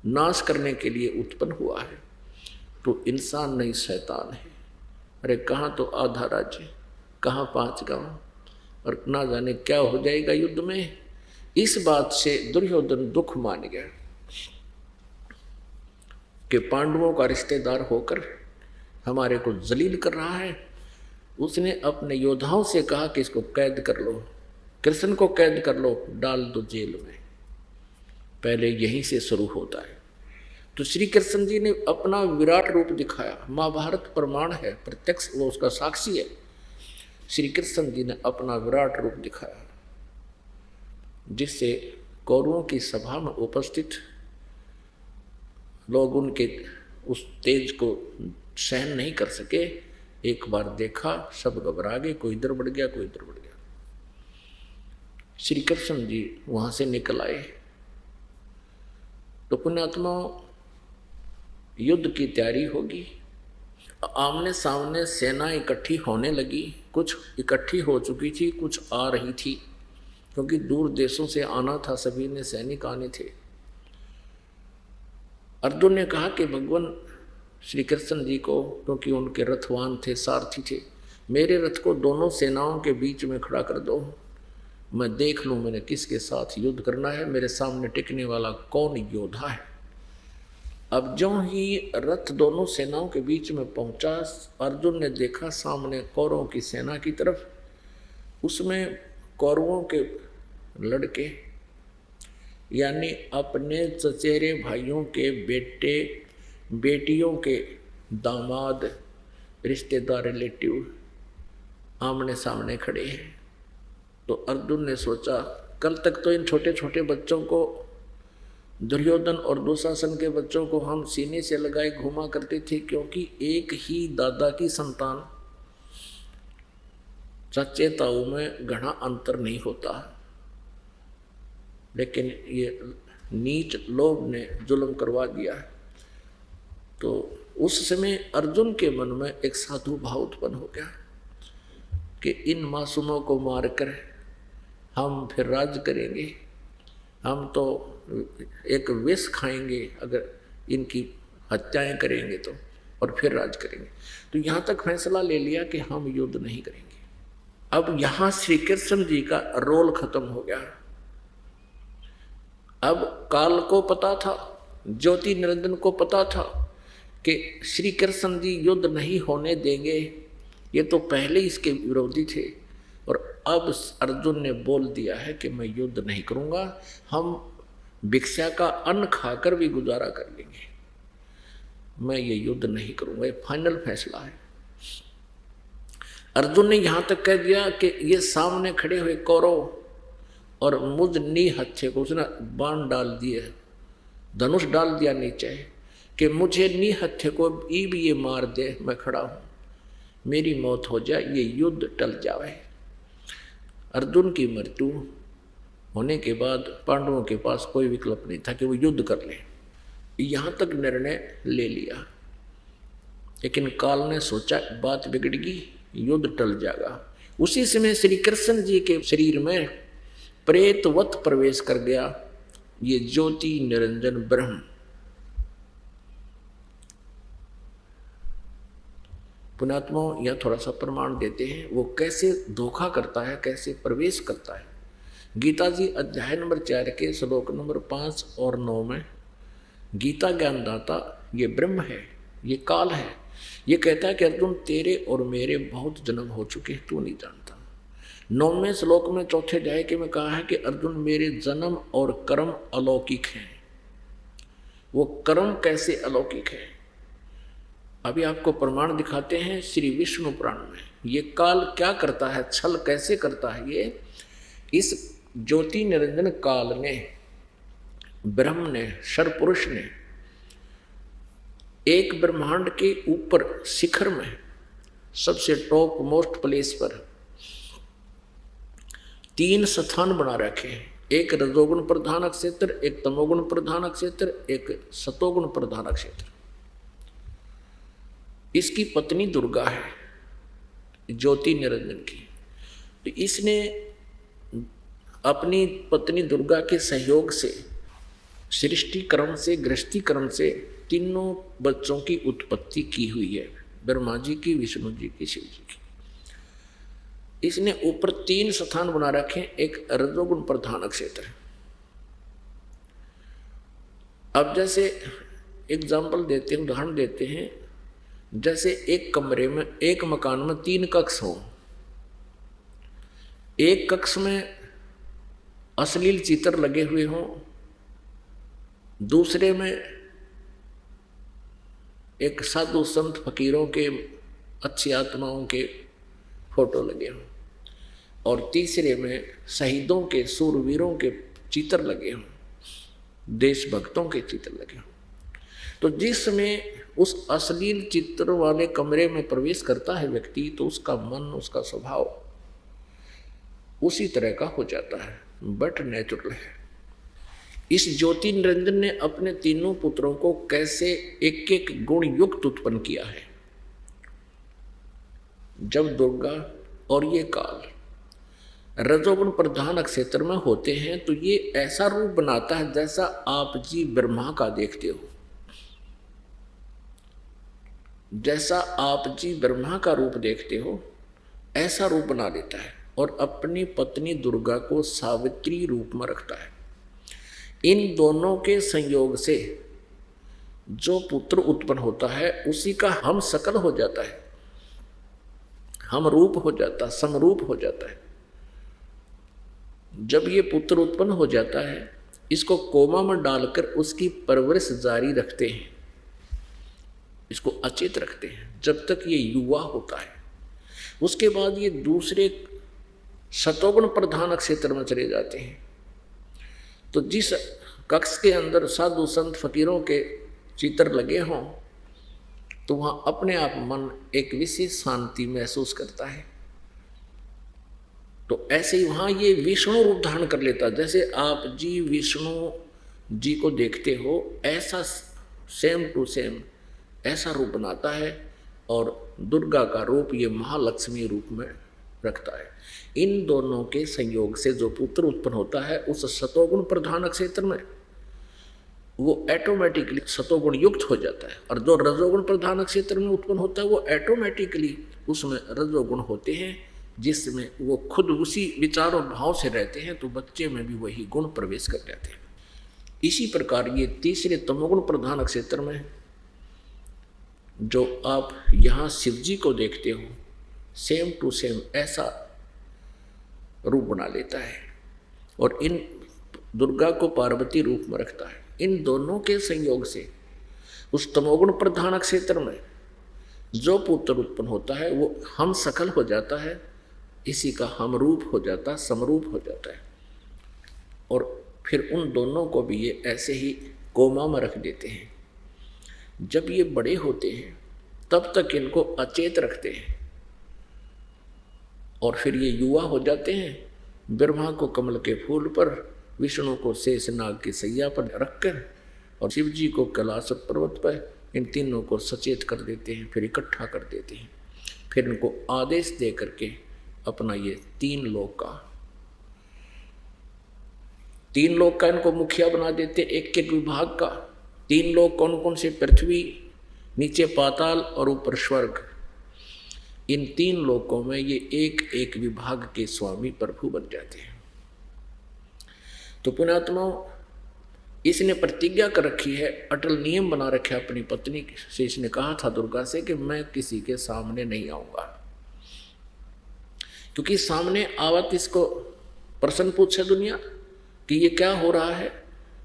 नाश करने के लिए उत्पन्न हुआ है, तो इंसान नहीं शैतान है। अरे कहाँ तो आधा राज्य, कहाँ 5 गांव, और ना जाने क्या हो जाएगा युद्ध में। इस बात से दुर्योधन दुख मान गया कि पांडवों का रिश्तेदार होकर हमारे को जलील कर रहा है। उसने अपने योद्धाओं से कहा कि इसको कैद कर लो, कृष्ण को कैद कर लो, डाल दो जेल में। पहले यहीं से शुरू होता है। तो श्री कृष्ण जी ने अपना विराट रूप दिखाया, महाभारत प्रमाण है, प्रत्यक्ष वो उसका साक्षी है। श्री कृष्ण जी ने अपना विराट रूप दिखाया जिससे कौरवों की सभा में उपस्थित लोग उनके उस तेज को सहन नहीं कर सके। एक बार देखा सब घबरा गए, कोई इधर बढ़ गया, कोई इधर बढ़ गया। श्री कृष्ण जी वहां से निकल आए तो पुण्यात्मा युद्ध की तैयारी होगी। आमने सामने सेना इकट्ठी होने लगी, कुछ इकट्ठी हो चुकी थी, कुछ आ रही थी, क्योंकि दूर देशों से आना था, सभी ने सैनिक आने थे। अर्जुन ने कहा कि भगवान श्री कृष्ण जी को, क्योंकि उनके रथवान थे, सारथी थे, मेरे रथ को दोनों सेनाओं के बीच में खड़ा कर दो, मैं देख लूँ मैंने किसके साथ युद्ध करना है, मेरे सामने टिकने वाला कौन योद्धा है। अब जो ही रथ दोनों सेनाओं के बीच में पहुंचा, अर्जुन ने देखा सामने कौरवों की सेना की तरफ, उसमें कौरवों के लड़के यानी अपने चचेरे भाइयों के बेटे बेटियों के दामाद रिश्तेदार रिलेटिव आमने सामने खड़े हैं। तो अर्जुन ने सोचा कल तक तो इन छोटे छोटे बच्चों को, दुर्योधन और दुशासन के बच्चों को हम सीने से लगाए घुमा करते थे, क्योंकि एक ही दादा की संतान, चाचे ताऊ में घना अंतर नहीं होता। लेकिन ये नीच लोभ ने जुल्म करवा दिया है। तो उस समय अर्जुन के मन में एक साधु भाव उत्पन्न हो गया कि इन मासूमों को मारकर हम फिर राज करेंगे, हम तो एक विष खाएंगे अगर इनकी हत्याएं करेंगे तो, और फिर राज करेंगे। तो यहाँ तक फैसला ले लिया कि हम युद्ध नहीं करेंगे। अब यहाँ श्री कृष्ण जी का रोल खत्म हो गया। अब काल को पता था, ज्योति निरंजन को पता था कि श्री कृष्ण जी युद्ध नहीं होने देंगे, ये तो पहले इसके विरोधी थे। और अब अर्जुन ने बोल दिया है कि मैं युद्ध नहीं करूंगा, हम भिक्षा का अन्न खाकर भी गुजारा कर लेंगे, मैं ये युद्ध नहीं करूंगा। ये फाइनल फैसला है। अर्जुन ने यहां तक कह दिया कि ये सामने खड़े हुए कौरव और मुझ नी हत्थे को उसने बाण डाल दिए, धनुष डाल दिया नीचे कि मुझे नी हत्थे को भी ये मार दे, मैं खड़ा हूं, मेरी मौत हो जाए, ये युद्ध टल जाए। अर्जुन की मृत्यु होने के बाद पांडवों के पास कोई विकल्प नहीं था कि वो युद्ध कर ले। यहाँ तक निर्णय ले लिया, लेकिन काल ने सोचा बात बिगड़गी, युद्ध टल जाएगा। उसी समय श्री कृष्ण जी के शरीर में प्रेतवत प्रवेश कर गया ये ज्योति निरंजन ब्रह्म। पुण्यात्मा यह थोड़ा सा प्रमाण देते हैं वो कैसे धोखा करता है, कैसे प्रवेश करता है। गीता जी अध्याय नंबर 4 के श्लोक नंबर 5 और 9 में गीता ज्ञानदाता ये ब्रह्म है, ये काल है। ये कहता है कि अर्जुन तेरे और मेरे बहुत जन्म हो चुके हैं, तू नहीं जानता। 9वें श्लोक में चौथे अध्याय के में कहा है कि अर्जुन मेरे जन्म और कर्म अलौकिक हैं। वो कर्म कैसे अलौकिक है, अभी आपको प्रमाण दिखाते हैं श्री विष्णु पुराण में। ये काल क्या करता है, छल कैसे करता है, ये इस ज्योति निरंजन काल ने, ब्रह्म ने, सर्वपुरुष ने एक ब्रह्मांड के ऊपर शिखर में सबसे टॉप मोस्ट प्लेस पर 3 स्थान बना रखे हैं। एक रजोगुण प्रधान क्षेत्र, एक तमोगुण प्रधान क्षेत्र, एक सतोगुण प्रधान क्षेत्र। इसकी पत्नी दुर्गा है, ज्योति निरंजन की। तो इसने अपनी पत्नी दुर्गा के सहयोग से सृष्टि क्रम से, गृहस्थी क्रम से तीनों बच्चों की उत्पत्ति की हुई है, ब्रह्मा जी की, विष्णु जी की, शिव जी की। इसने ऊपर 3 स्थान बना रखे। एक रजोगुण प्रधान क्षेत्र है। अब जैसे एग्जाम्पल देते हैं, उदाहरण देते हैं, जैसे एक कमरे में, एक मकान में 3 कक्ष हो। एक कक्ष में अश्लील चित्र लगे हुए हों, दूसरे में एक साधु संत फकीरों के, अच्छी आत्माओं के फोटो लगे हों, और तीसरे में शहीदों के, सूरवीरों के चित्र लगे हों, देशभक्तों के चित्र लगे हों। तो जिसमें उस अश्लील चित्र वाले कमरे में प्रवेश करता है व्यक्ति, तो उसका मन, उसका स्वभाव उसी तरह का हो जाता है, बट नेचुरल है। इस ज्योति निरंजन ने अपने तीनों पुत्रों को कैसे एक एक गुण युक्त उत्पन्न किया है। जब दुर्गा और ये काल रजोगुण प्रधान क्षेत्र में होते हैं, तो ये ऐसा रूप बनाता है जैसा आप जी ब्रह्मा का देखते हो, जैसा आप जी ब्रह्मा का रूप देखते हो ऐसा रूप बना देता है, और अपनी पत्नी दुर्गा को सावित्री रूप में रखता है। इन दोनों के संयोग से जो पुत्र उत्पन्न होता है उसी का हम सकल हो जाता है, हम रूप हो जाता, समरूप हो जाता है। जब ये पुत्र उत्पन्न हो जाता है, इसको कोमा में डालकर उसकी परवरिश जारी रखते हैं, इसको अचेत रखते हैं जब तक ये युवा होता है। उसके बाद ये दूसरे सतोगुण प्रधान क्षेत्र में चले जाते हैं। तो जिस कक्ष के अंदर साधु संत फकीरों के चित्र लगे हों, तो वहाँ अपने आप मन एक विशेष शांति महसूस करता है। तो ऐसे ही वहाँ ये विष्णु रूप धारण कर लेता है। जैसे आप जी विष्णु जी को देखते हो, ऐसा सेम टू सेम ऐसा रूप बनाता है, और दुर्गा का रूप ये महालक्ष्मी रूप में रखता है। इन दोनों के संयोग से जो पुत्र उत्पन्न होता है उस सतोगुण प्रधान क्षेत्र में, वो ऑटोमेटिकली सतोगुण युक्त हो जाता है, और जो रजोगुण प्रधान क्षेत्र में उत्पन्न होता है वो ऑटोमेटिकली उसमें रजोगुण होते हैं, जिसमें वो खुद उसी विचार और भाव से रहते हैं, तो बच्चे में भी वही गुण प्रवेश कर जाते हैं। इसी प्रकार ये तीसरे तमोगुण प्रधान क्षेत्र में जो आप यहाँ शिव जी को देखते हो, सेम टू सेम ऐसा रूप बना लेता है, और इन दुर्गा को पार्वती रूप में रखता है। इन दोनों के संयोग से उस तमोगुण प्रधान क्षेत्र में जो पुत्र उत्पन्न होता है वो हम सकल हो जाता है, इसी का हम रूप हो जाता, समरूप हो जाता है। और फिर उन दोनों को भी ये ऐसे ही कोमा में रख देते हैं। जब ये बड़े होते हैं तब तक इनको अचेत रखते हैं, और फिर ये युवा हो जाते हैं। ब्रह्मा को कमल के फूल पर, विष्णु को शेषनाग की सैया पर रखकर, और शिव जी को कैलाश पर्वत पर, इन तीनों को सचेत कर देते हैं, फिर इकट्ठा कर देते हैं। फिर इनको आदेश दे करके अपना ये 3 लोक का इनको मुखिया बना देते, एक एक विभाग का। 3 लोक कौन कौन से? पृथ्वी, नीचे पाताल और ऊपर स्वर्ग। इन 3 लोकों में ये एक एक विभाग के स्वामी प्रभु बन जाते हैं। तो पुण्यात्माओं, इसने प्रतिज्ञा कर रखी है, अटल नियम बना रखे अपनी पत्नी से। इसने कहा था दुर्गा से कि मैं किसी के सामने नहीं आऊंगा, क्योंकि सामने आवत इसको प्रश्न पूछे दुनिया कि ये क्या हो रहा है,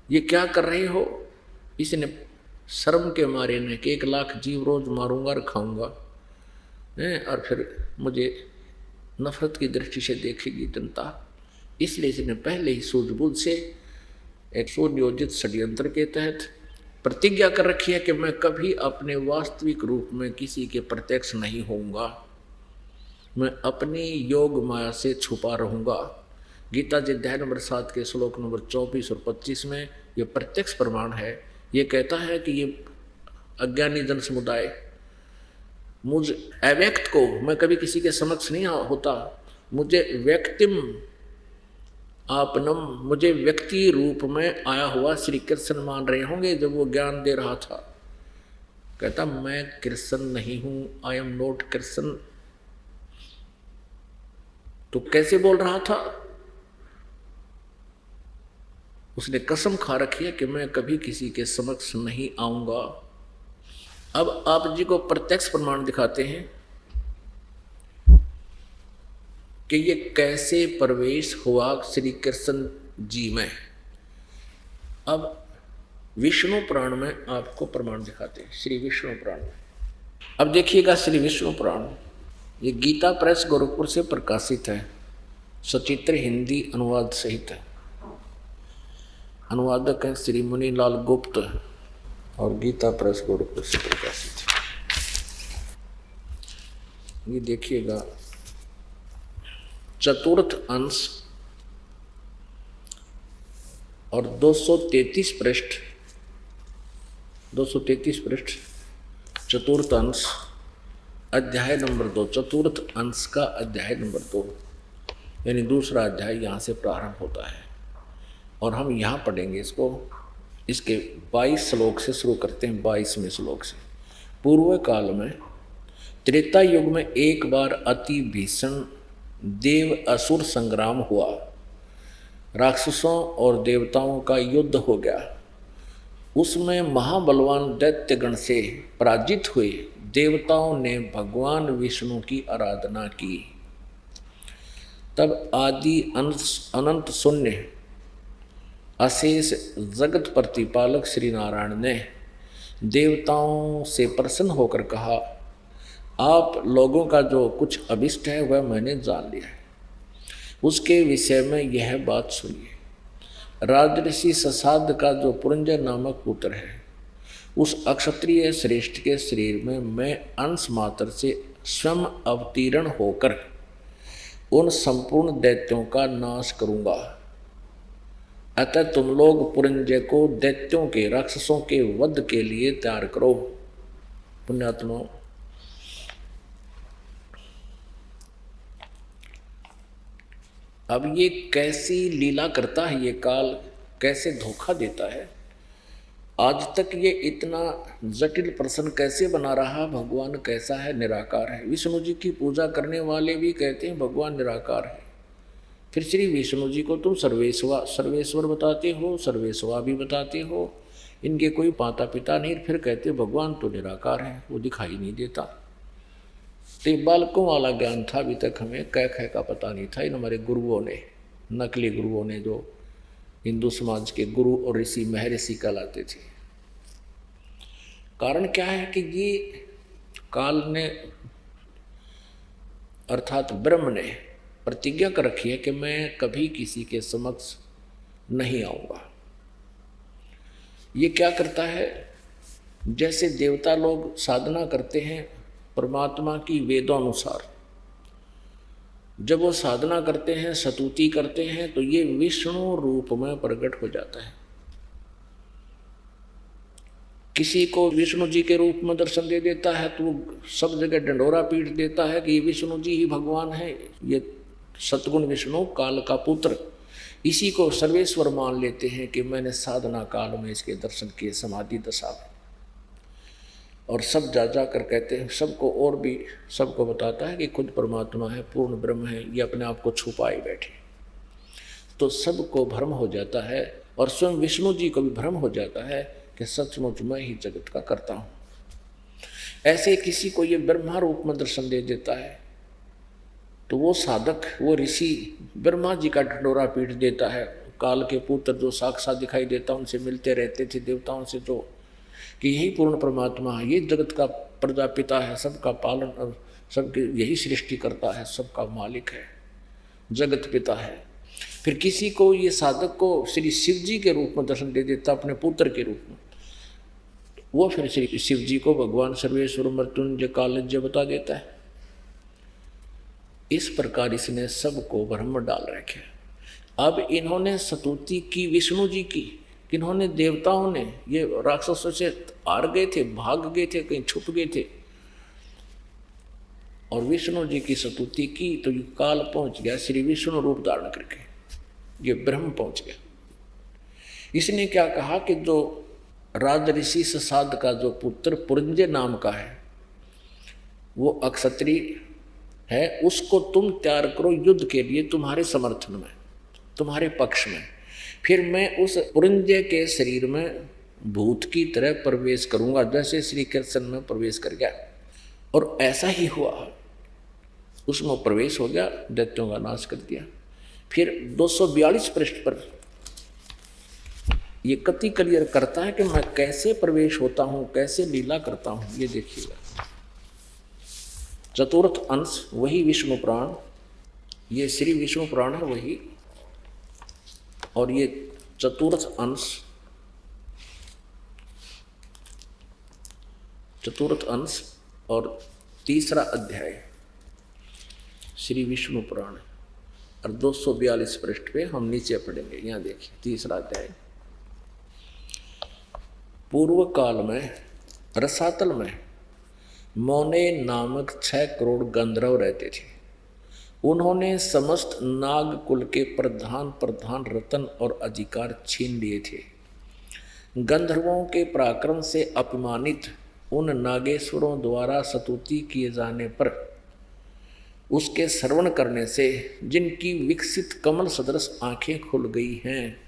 ये क्या कर रहे हो। इसने शर्म के मारे ने कि 1 लाख जीव रोज मारूंगा और खाऊंगा, और फिर मुझे नफरत की दृष्टि से देखेगी जनता। इसलिए इसने पहले ही सूझबूझ से एक सुनियोजित षड्यंत्र के तहत प्रतिज्ञा कर रखी है कि मैं कभी अपने वास्तविक रूप में किसी के प्रत्यक्ष नहीं होऊंगा, मैं अपनी योग माया से छुपा रहूंगा। गीता जी अध्याय नंबर 7 के श्लोक नंबर 24 और 25 में ये प्रत्यक्ष प्रमाण है। ये कहता है कि ये अज्ञानी जन समुदाय मुझ अव्यक्त को मैं कभी किसी के समक्ष नहीं होता, मुझे व्यक्तिम आपनम, मुझे व्यक्ति रूप में आया हुआ श्री कृष्ण मान रहे होंगे। जब वो ज्ञान दे रहा था कहता मैं कृष्ण नहीं हूं, आई एम नॉट कृष्ण। तो कैसे बोल रहा था? उसने कसम खा रखी है कि मैं कभी किसी के समक्ष नहीं आऊंगा। अब आप जी को प्रत्यक्ष प्रमाण दिखाते हैं कि ये कैसे प्रवेश हुआ श्री कृष्ण जी में। अब विष्णु पुराण में आपको प्रमाण दिखाते हैं, श्री विष्णु पुराण में। अब देखिएगा श्री विष्णु पुराण, ये गीता प्रेस गोरखपुर से प्रकाशित है, सचित्र हिंदी अनुवाद सहित है। अनुवादक हैं श्री मुनीलाल गुप्त और गीता प्रेस गोरखपुर से प्रकाशित है। ये देखिएगा चतुर्थ अंश और 233 पृष्ठ, 233 पृष्ठ, चतुर्थ अंश अध्याय नंबर 2, चतुर्थ अंश का अध्याय नंबर 2, यानी दूसरा अध्याय यहाँ से प्रारंभ होता है। और हम यहाँ पढ़ेंगे इसको, इसके 22 श्लोक से शुरू करते हैं। 22वें श्लोक से। पूर्व काल में त्रेता युग में एक बार अति भीषण देव असुर संग्राम हुआ, राक्षसों और देवताओं का युद्ध हो गया। उसमें महाबलवान दैत्यगण से पराजित हुए देवताओं ने भगवान विष्णु की आराधना की। तब आदि अनंत शून्य अशेष जगत प्रतिपालक श्री नारायण ने देवताओं से प्रसन्न होकर कहा, आप लोगों का जो कुछ अभिष्ट है वह मैंने जान लिया है, उसके विषय में यह बात सुनिए। राजऋषि ससाद का जो पुरंजय नामक पुत्र है, उस अक्षत्रिय श्रेष्ठ के शरीर में मैं अंश मात्र से स्वयं अवतीर्ण होकर उन संपूर्ण दैत्यों का नाश करूंगा। अतः तुम लोग पुरंजय को दैत्यों के, राक्षसों के वध के लिए तैयार करो। पुण्यात्मा, अब ये कैसी लीला करता है ये काल, कैसे धोखा देता है। आज तक ये इतना जटिल प्रश्न कैसे बना रहा, भगवान कैसा है, निराकार है। विष्णु जी की पूजा करने वाले भी कहते हैं भगवान निराकार है। फिर श्री विष्णु जी को तुम सर्वेश्वर बताते हो, सर्वेश्वा भी बताते हो, इनके कोई माता पिता नहीं, फिर कहते भगवान तो निराकार है, वो दिखाई नहीं देता। तो बालकों वाला ज्ञान था, अभी तक हमें कह का पता नहीं था। इन हमारे गुरुओं ने, नकली गुरुओं ने, जो हिंदू समाज के गुरु और ऋषि महर्षि कहलाते थे। कारण क्या है कि ये काल ने अर्थात ब्रह्म ने प्रतिज्ञा कर रखी है कि मैं कभी किसी के समक्ष नहीं आऊंगा। ये क्या करता है, जैसे देवता लोग साधना करते हैं परमात्मा की वेदोनुसार, जब वो साधना करते हैं, स्तुति करते हैं, तो ये विष्णु रूप में प्रकट हो जाता है। किसी को विष्णु जी के रूप में दर्शन दे देता है तो वो सब जगह डंडोरा पीट देता है कि ये विष्णु जी ही भगवान है, ये सतगुण विष्णु काल का पुत्र। इसी को सर्वेश्वर मान लेते हैं कि मैंने साधना काल में इसके दर्शन किए, समाधि दशा में। और सब जा कर कहते हैं, सबको और भी सबको बताता है कि खुद परमात्मा है, पूर्ण ब्रह्म है, ये अपने आप को छुपाए बैठे। तो सबको भ्रम हो जाता है और स्वयं विष्णु जी को भी भ्रम हो जाता है कि सचमुच मैं ही जगत का करता हूँ। ऐसे किसी को ये ब्रह्मा रूप में दर्शन दे देता है तो वो साधक, वो ऋषि ब्रह्मा जी का ढिंढोरा पीट देता है। काल के पुत्र जो साक्षात दिखाई देता, उनसे मिलते रहते थे देवताओं से, जो कि यही पूर्ण परमात्मा है, ये जगत का प्रजापिता है, सबका पालन और सबकी यही सृष्टि करता है, सबका मालिक है, जगत पिता है। फिर किसी को ये साधक को श्री शिव जी के रूप में दर्शन दे देता, अपने पुत्र के रूप में, वो फिर श्री शिव जी को भगवान सर्वेश्वर मृत्युंजय कालज्ञ बता देता है। इस प्रकार इसने सबको भ्रम में डाल रखे। अब इन्होंने स्तुति की विष्णु जी की, किन्होंने, देवताओं ने। ये राक्षसों से हार गए थे, भाग गए थे, कहीं छुप गए थे, और विष्णु जी की स्तुति की तो ये काल पहुंच गया श्री विष्णु रूप धारण करके, ये ब्रह्म पहुंच गया। इसने क्या कहा कि जो राजऋषि ससाद का जो पुत्र पुरंजय नाम का है, वो अक्षत्रिय है, उसको तुम तैयार करो युद्ध के लिए, तुम्हारे समर्थन में, तुम्हारे पक्ष में। फिर मैं उस पुरंजय के शरीर में भूत की तरह प्रवेश करूंगा, जैसे श्री कृष्ण में प्रवेश कर गया। और ऐसा ही हुआ, उसमें प्रवेश हो गया, दैत्यों का नाश कर दिया। फिर 242 पृष्ठ पर ये कति क्लियर करता है कि मैं कैसे प्रवेश होता हूं, कैसे लीला करता हूं। ये देखिएगा, चतुर्थ अंश वही विष्णु पुराण, ये श्री विष्णु पुराण है वही, और ये चतुर्थ अंश और तीसरा अध्याय श्री विष्णु पुराण, और 242 पृष्ठ पे हम नीचे पढ़ेंगे। यहाँ देखिए तीसरा अध्याय। पूर्व काल में रसातल में मौने नामक 6 करोड़ गंधर्व रहते थे। उन्होंने समस्त नाग कुल के प्रधान रतन और अधिकार छीन लिए थे। गंधर्वों के पराक्रम से अपमानित उन नागेश्वरों द्वारा स्तुति किए जाने पर उसके श्रवण करने से जिनकी विकसित कमल सदृश आंखें खुल गई हैं,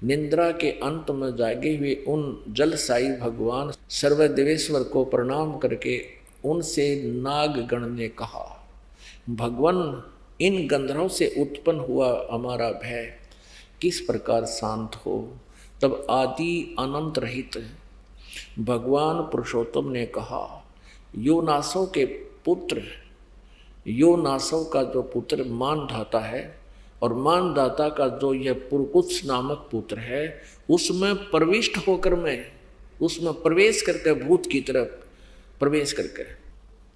निंद्रा के अंत में जागे हुए उन जलसाई भगवान सर्वदेवेश्वर को प्रणाम करके उनसे नागगण ने कहा, भगवान, इन गंधर्वों से उत्पन्न हुआ हमारा भय किस प्रकार शांत हो। तब आदि अनंत रहित भगवान पुरुषोत्तम ने कहा, योनासव के पुत्र, योनासव का जो पुत्र मानधाता है और मानदाता का जो यह पुरकुत्स नामक पुत्र है, उसमें प्रविष्ट होकर मैं, उसमें प्रवेश करके भूत की तरफ प्रवेश करके,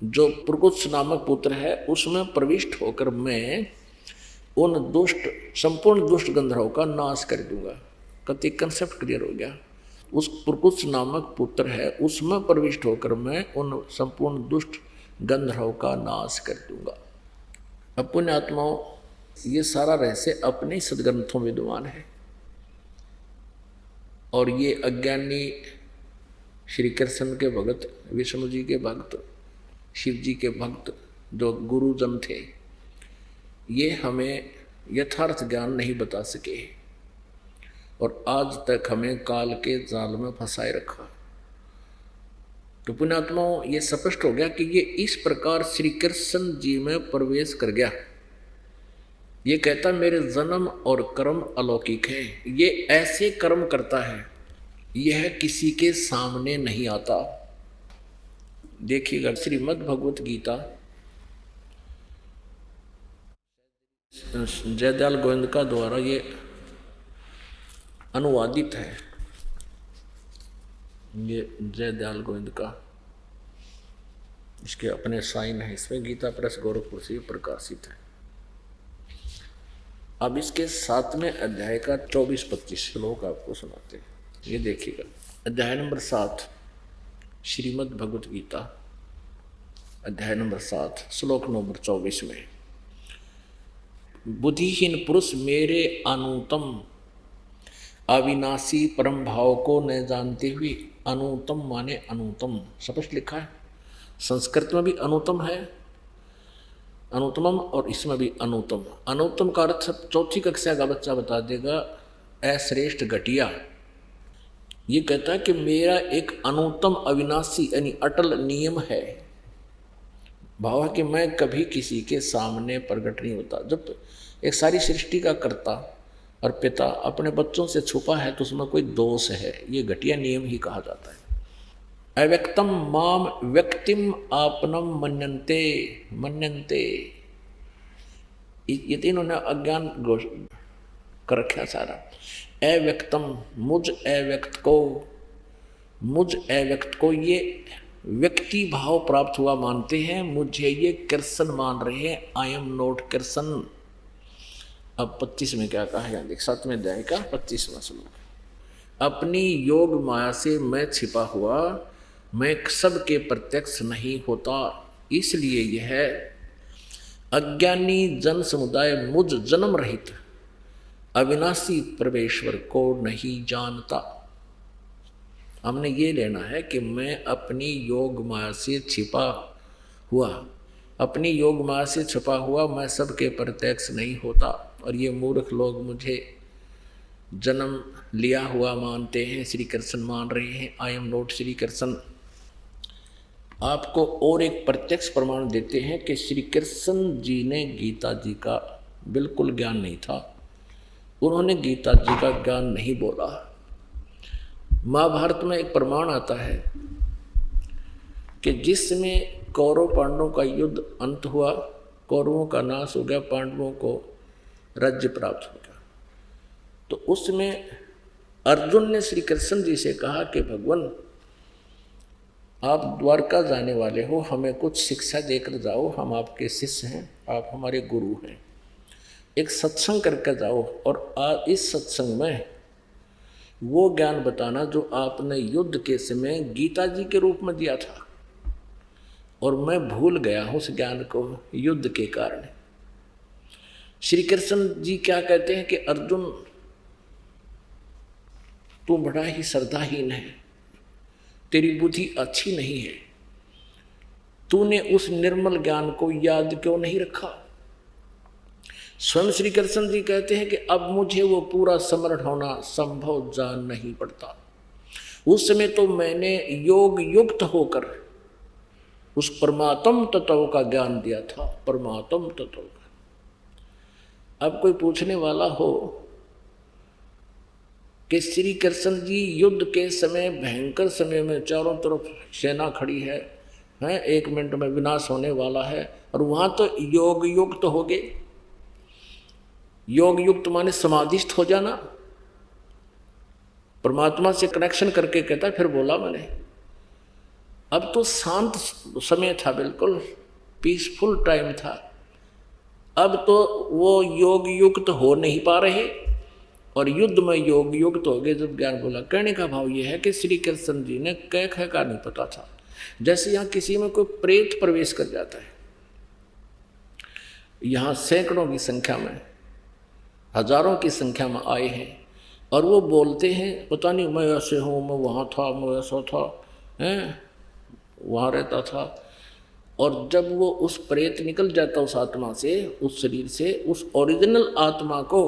जो पुरकुत्स नामक पुत्र है उसमें प्रविष्ट होकर मैं उन दुष्ट, संपूर्ण दुष्ट गंधर्वों का नाश कर दूंगा। कति कंसेप्ट क्लियर हो गया। उस पुरकुत्स नामक पुत्र है, उसमें प्रविष्ट होकर मैं उन संपूर्ण दुष्ट गंधर्वों का नाश कर दूंगा। अब पुण्यात्माओं, ये सारा रहस्य अपने सदग्रंथों में विद्यमान है, और ये अज्ञानी श्री कृष्ण के भगत, विष्णु जी के भक्त, शिव जी के भक्त जो गुरुजन थे, ये हमें यथार्थ ज्ञान नहीं बता सके और आज तक हमें काल के जाल में फंसाए रखा। तो पुण्यात्माओं, ये स्पष्ट हो गया कि ये इस प्रकार श्री कृष्ण जी में प्रवेश कर गया। ये कहता मेरे जन्म और कर्म अलौकिक है, ये ऐसे कर्म करता है, यह किसी के सामने नहीं आता। देखिएगा, श्रीमद् भगवत गीता जयदयाल गोविंद द्वारा ये अनुवादित है। ये जयदयाल गोविंद का, इसके अपने साइन है, इसमें गीता प्रेस गोरखपुर से प्रकाशित है। अब इसके 7वें अध्याय का 24-25 श्लोक आपको सुनाते हैं। ये देखिएगा, अध्याय नंबर 7 श्रीमद् भगवत गीता, अध्याय नंबर 7 श्लोक नंबर 24 में, बुद्धिहीन पुरुष मेरे अनुतम अविनाशी परम भाव को न जानते हुए, अनुतम माने अनुतम, स्पष्ट लिखा है। संस्कृत में भी अनुतम है, अनुतमम, और इसमें भी अनुतम। अनुतम का अर्थ 4ठी कक्षा का बच्चा बता देगा, अश्रेष्ठ घटिया, ये कहता है कि मेरा एक अनुत्तम अविनाशी यानी अटल नियम है, भाव है कि मैं कभी किसी के सामने प्रकट नहीं होता। जब एक सारी सृष्टि का कर्ता और पिता अपने बच्चों से छुपा है तो उसमें कोई दोष है, ये घटिया नियम ही कहा जाता है। अव्यक्तम माम व्यक्तिम आपनम मन्यन्ते मन्यन्ते, ये तीनों ने अज्ञान कर रखा सारा। अव्यक्तम मुझ अव्यक्त को ये व्यक्ति भाव प्राप्त हुआ मानते हैं, मुझे ये कृष्ण मान रहे हैं, आई एम नॉट कृष्ण। अब 25 में क्या कहा है, देख 7वें अध्याय का 25वां श्लोक, अपनी योग माया से मैं छिपा हुआ, मैं सबके प्रत्यक्ष नहीं होता, इसलिए यह अज्ञानी जन समुदाय मुझ जन्म रहित अविनाशी परमेश्वर को नहीं जानता। हमने ये लेना है कि मैं अपनी योग माया से छिपा हुआ, अपनी योग माया से छिपा हुआ मैं सबके प्रत्यक्ष नहीं होता, और ये मूर्ख लोग मुझे जन्म लिया हुआ मानते हैं, श्री कृष्ण मान रहे हैं, I am not Shri Krishna. आपको और एक प्रत्यक्ष प्रमाण देते हैं कि श्री कृष्ण जी ने गीता जी का बिल्कुल ज्ञान नहीं था, उन्होंने गीता जी का ज्ञान नहीं बोला। महाभारत में एक प्रमाण आता है कि जिसमें कौरव पांडवों का युद्ध अंत हुआ, कौरवों का नाश हो गया, पांडवों को राज्य प्राप्त हो गया, तो उसमें अर्जुन ने श्री कृष्ण जी से कहा कि भगवान आप द्वारका जाने वाले हो, हमें कुछ शिक्षा देकर जाओ, हम आपके शिष्य हैं, आप हमारे गुरु हैं, एक सत्संग करके जाओ और इस सत्संग में वो ज्ञान बताना जो आपने युद्ध के समय गीता जी के रूप में दिया था, और मैं भूल गया हूँ उस ज्ञान को युद्ध के कारण। श्री कृष्ण जी क्या कहते हैं कि अर्जुन तू बड़ा ही श्रद्धाहीन है, तेरी बुद्धि अच्छी नहीं है, तूने उस निर्मल ज्ञान को याद क्यों नहीं रखा। स्वयं श्री कृष्ण जी कहते हैं कि अब मुझे वो पूरा समरण होना संभव जान नहीं पड़ता, उस समय तो मैंने योग युक्त होकर उस परमात्म तत्व का ज्ञान दिया था, परमात्म तत्व का। अब कोई पूछने वाला हो कि श्री कृष्ण जी युद्ध के समय भयंकर समय में चारों तरफ सेना खड़ी है, 1 मिनट में विनाश होने वाला है, और वहाँ तो योग युक्त हो गए। योग युक्त माने समाधिस्थ हो जाना, परमात्मा से कनेक्शन करके कहता है, फिर बोला मैंने। अब तो शांत समय था, बिल्कुल पीसफुल टाइम था, अब तो वो योग युक्त हो नहीं पा रहे और युद्ध में योग युक्त हो गए जब ज्ञान बोला। कहने का भाव यह है कि श्री कृष्ण जी ने कह का नहीं पता था। जैसे यहाँ किसी में कोई प्रेत प्रवेश कर जाता है, यहाँ सैकड़ों की संख्या में, हजारों की संख्या में आए हैं, और वो बोलते हैं पता नहीं मैं ऐसे हूँ, मैं वहाँ था, मैं ऐसा था, वहाँ रहता था। और जब वो उस प्रेत निकल जाता उस आत्मा से, उस शरीर से, उस ओरिजिनल आत्मा को